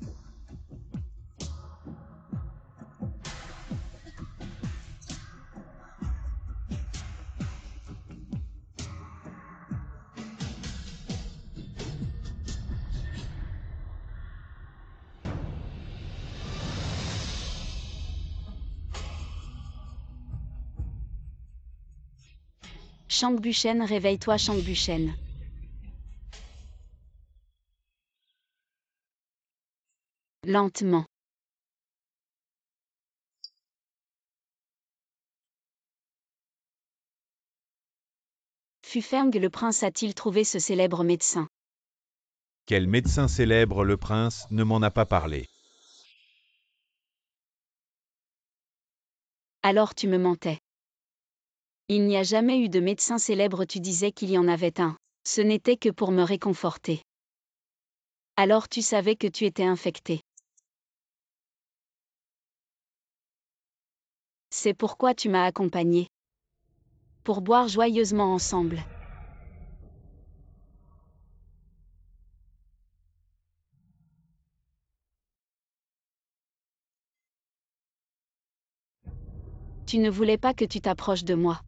Chang-Buchen, réveille-toi, Chang-Buchen. Lentement. Fufeng, le prince a-t-il trouvé ce célèbre médecin?
Quel médecin célèbre le prince ne m'en a pas parlé.
Alors tu me mentais. Il n'y a jamais eu de médecin célèbre, tu disais qu'il y en avait un. Ce n'était que pour me réconforter. Alors tu savais que tu étais infecté. C'est pourquoi tu m'as accompagné. Pour boire joyeusement ensemble. Tu ne voulais pas que tu t'approches de moi.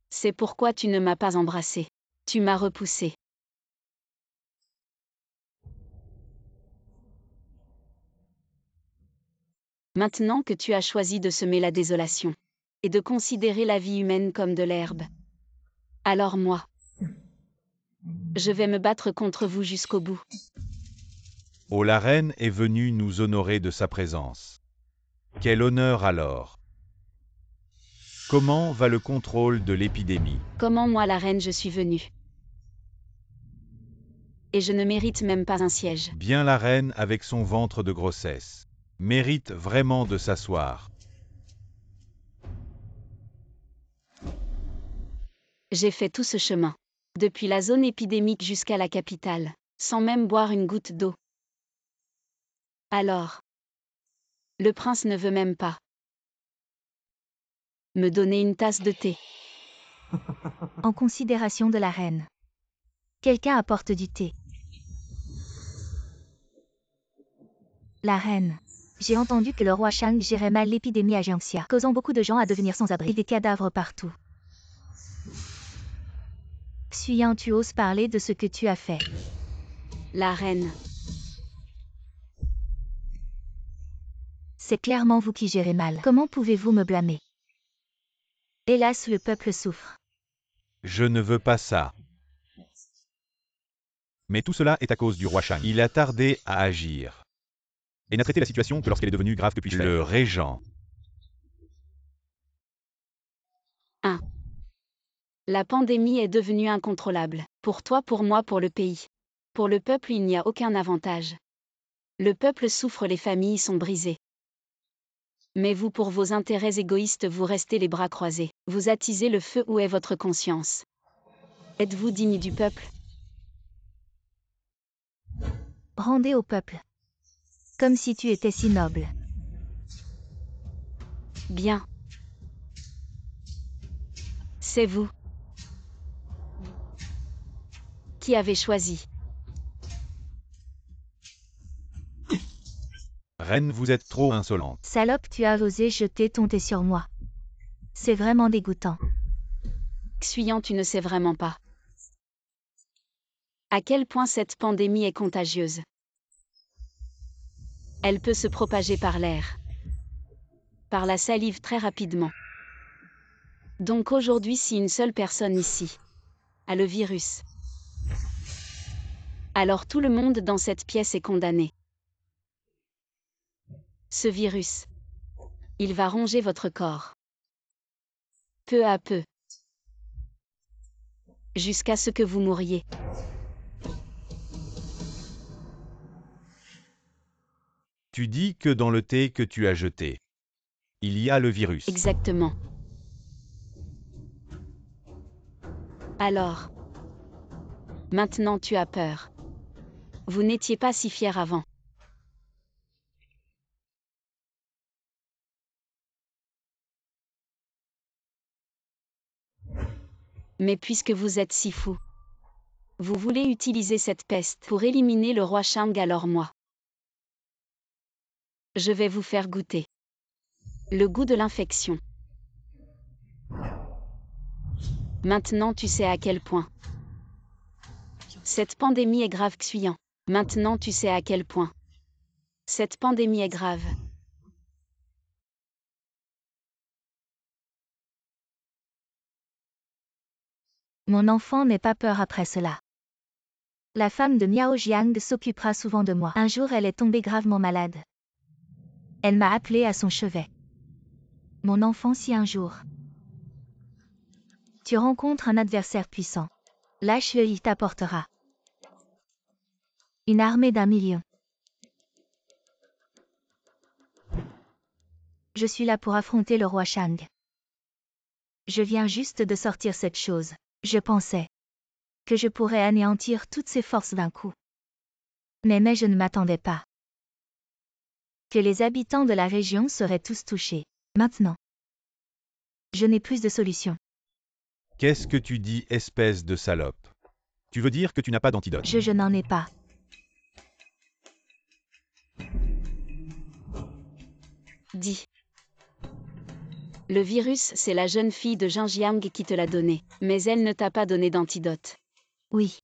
C'est pourquoi tu ne m'as pas embrassé. Tu m'as repoussé. Maintenant que tu as choisi de semer la désolation, et de considérer la vie humaine comme de l'herbe, alors moi, je vais me battre contre vous jusqu'au bout.
Oh, la reine est venue nous honorer de sa présence. Quel honneur alors! Comment va le contrôle de l'épidémie?
Comment moi la reine je suis venue? Et je ne mérite même pas un siège.
Bien, la reine avec son ventre de grossesse mérite vraiment de s'asseoir.
J'ai fait tout ce chemin, depuis la zone épidémique jusqu'à la capitale, sans même boire une goutte d'eau. Alors, le prince ne veut même pas me donner une tasse de thé.
En considération de la reine. Quelqu'un apporte du thé. La reine. J'ai entendu que le roi Shang gérait mal l'épidémie à Jiangxia, causant beaucoup de gens à devenir sans abri et des cadavres partout. Xuyan, tu oses parler de ce que tu as fait.
La reine.
C'est clairement vous qui gérez mal. Comment pouvez-vous me blâmer? Hélas, le peuple souffre.
Je ne veux pas ça. Mais tout cela est à cause du roi Shang. Il a tardé à agir. Et n'a traité la situation que lorsqu'elle est devenue grave. Que puis-je faire? Le régent.
La pandémie est devenue incontrôlable. Pour toi, pour moi, pour le pays. Pour le peuple, il n'y a aucun avantage. Le peuple souffre, les familles sont brisées. Mais vous, pour vos intérêts égoïstes, vous restez les bras croisés. Vous attisez le feu. Où est votre conscience? Êtes-vous digne du peuple?
Rendez au peuple. Comme si tu étais si noble.
Bien. C'est vous qui avez choisi.
Reine, vous êtes trop insolente.
Salope, tu as osé jeter ton thé sur moi. C'est vraiment dégoûtant.
Xuyan, tu ne sais vraiment pas à quel point cette pandémie est contagieuse. Elle peut se propager par l'air, par la salive très rapidement. Donc aujourd'hui, si une seule personne ici a le virus, alors tout le monde dans cette pièce est condamné. Ce virus, il va ronger votre corps. Peu à peu. Jusqu'à ce que vous mouriez.
Tu dis que dans le thé que tu as jeté, il y a le virus.
Exactement. Alors, maintenant tu as peur. Vous n'étiez pas si fier avant. Mais puisque vous êtes si fou, vous voulez utiliser cette peste pour éliminer le roi Shang, alors moi, je vais vous faire goûter le goût de l'infection. Maintenant tu sais à quel point cette pandémie est grave, Xuyan. Maintenant tu sais à quel point cette pandémie est grave.
Mon enfant n'ait pas peur après cela. La femme de Miao Jiang s'occupera souvent de moi. Un jour, elle est tombée gravement malade. Elle m'a appelé à son chevet. Mon enfant, si un jour tu rencontres un adversaire puissant, lâche il t'apportera une armée d'1 million. Je suis là pour affronter le roi Shang. Je viens juste de sortir cette chose. Je pensais que je pourrais anéantir toutes ces forces d'un coup. Mais je ne m'attendais pas que les habitants de la région seraient tous touchés. Maintenant, je n'ai plus de solution.
Qu'est-ce que tu dis, espèce de salope? Tu veux dire que tu n'as pas d'antidote?
Je n'en ai pas.
Dis. Le virus, c'est la jeune fille de Zhangjiang qui te l'a donné, mais elle ne t'a pas donné d'antidote.
Oui.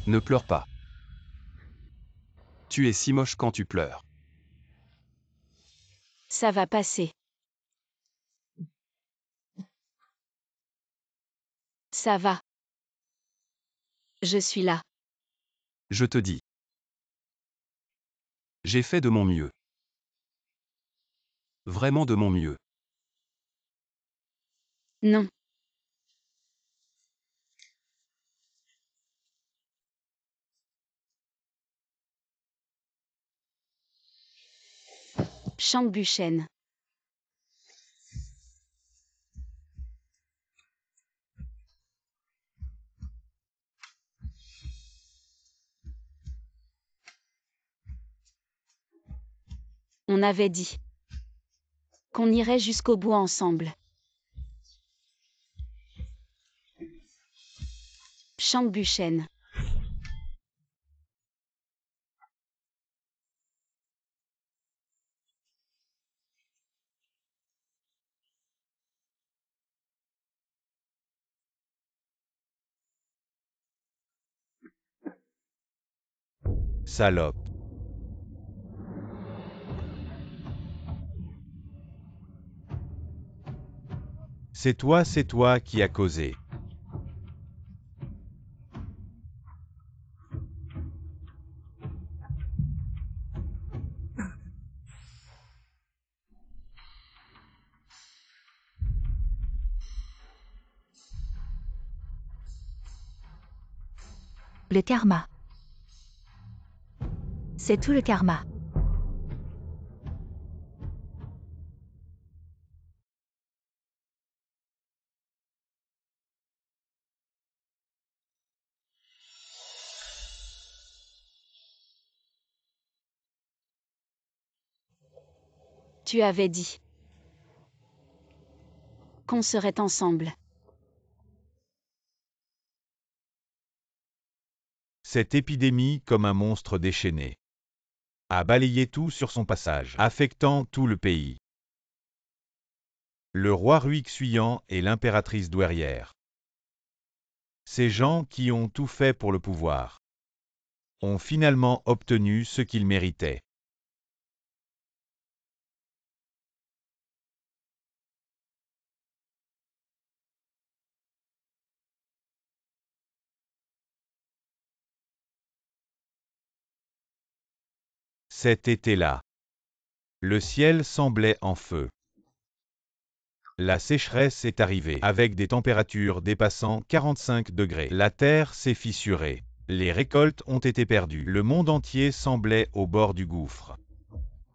Ne pleure pas. Tu es si moche quand tu pleures.
Ça va passer. Ça va. Je suis là.
Je te dis. J'ai fait de mon mieux. Vraiment de mon mieux.
Non. Shang-Bu-Shen. On avait dit qu'on irait jusqu'au bout ensemble. Shang-Bu-Shen.
Salope. C'est toi qui as causé.
Le karma. C'est tout le karma.
Tu avais dit qu'on serait ensemble.
Cette épidémie, comme un monstre déchaîné, a balayé tout sur son passage, affectant tout le pays. Le roi Ruixuyan et l'impératrice douairière. Ces gens qui ont tout fait pour le pouvoir ont finalement obtenu ce qu'ils méritaient. Cet été-là, le ciel semblait en feu. La sécheresse est arrivée, avec des températures dépassant 45 degrés. La terre s'est fissurée. Les récoltes ont été perdues. Le monde entier semblait au bord du gouffre.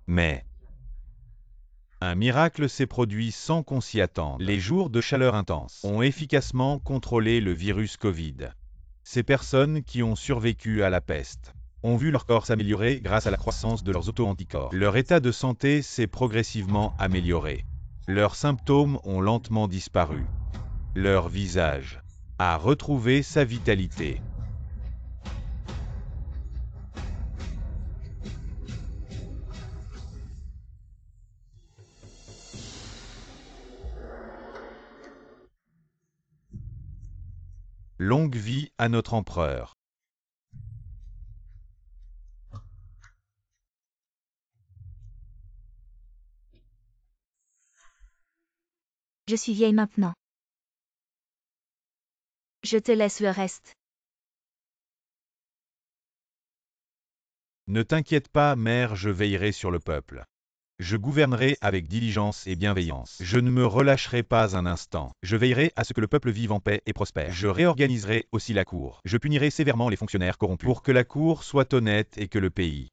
Mais un miracle s'est produit sans qu'on s'y attende. Les jours de chaleur intense ont efficacement contrôlé le virus Covid. Ces personnes qui ont survécu à la peste ont vu leur corps s'améliorer grâce à la croissance de leurs auto-anticorps. Leur état de santé s'est progressivement amélioré. Leurs symptômes ont lentement disparu. Leur visage a retrouvé sa vitalité. Longue vie à notre empereur.
Je suis vieille maintenant. Je te laisse le reste.
Ne t'inquiète pas, mère, je veillerai sur le peuple. Je gouvernerai avec diligence et bienveillance. Je ne me relâcherai pas un instant. Je veillerai à ce que le peuple vive en paix et prospère. Je réorganiserai aussi la cour. Je punirai sévèrement les fonctionnaires corrompus pour que la cour soit honnête et que le pays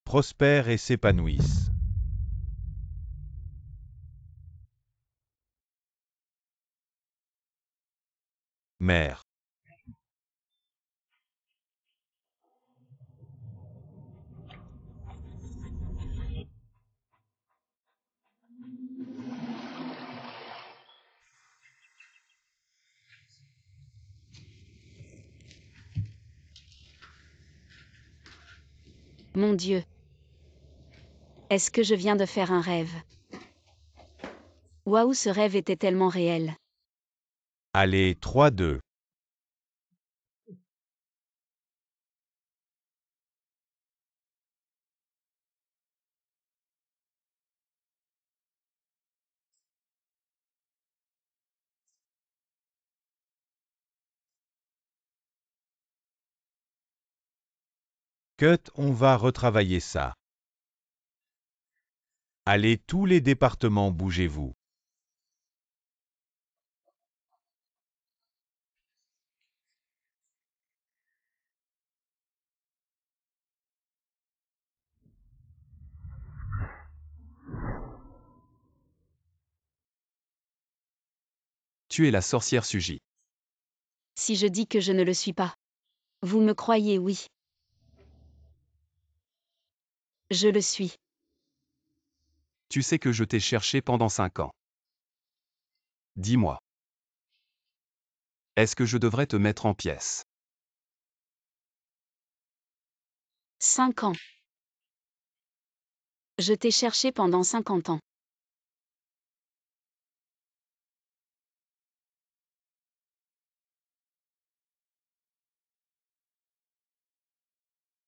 prospère et s'épanouisse. Mère.
Mon Dieu. Est-ce que je viens de faire un rêve? Waouh, ce rêve était tellement réel.
Allez, 3-2. Cut, on va retravailler ça. Allez, tous les départements, bougez-vous.
Tu es la sorcière Suji.
Si je dis que je ne le suis pas. Vous me croyez, oui. Je le suis.
Tu sais que je t'ai cherché pendant 5 ans. Dis-moi. Est-ce que je devrais te mettre en pièces?
5 ans. Je t'ai cherché pendant 50 ans.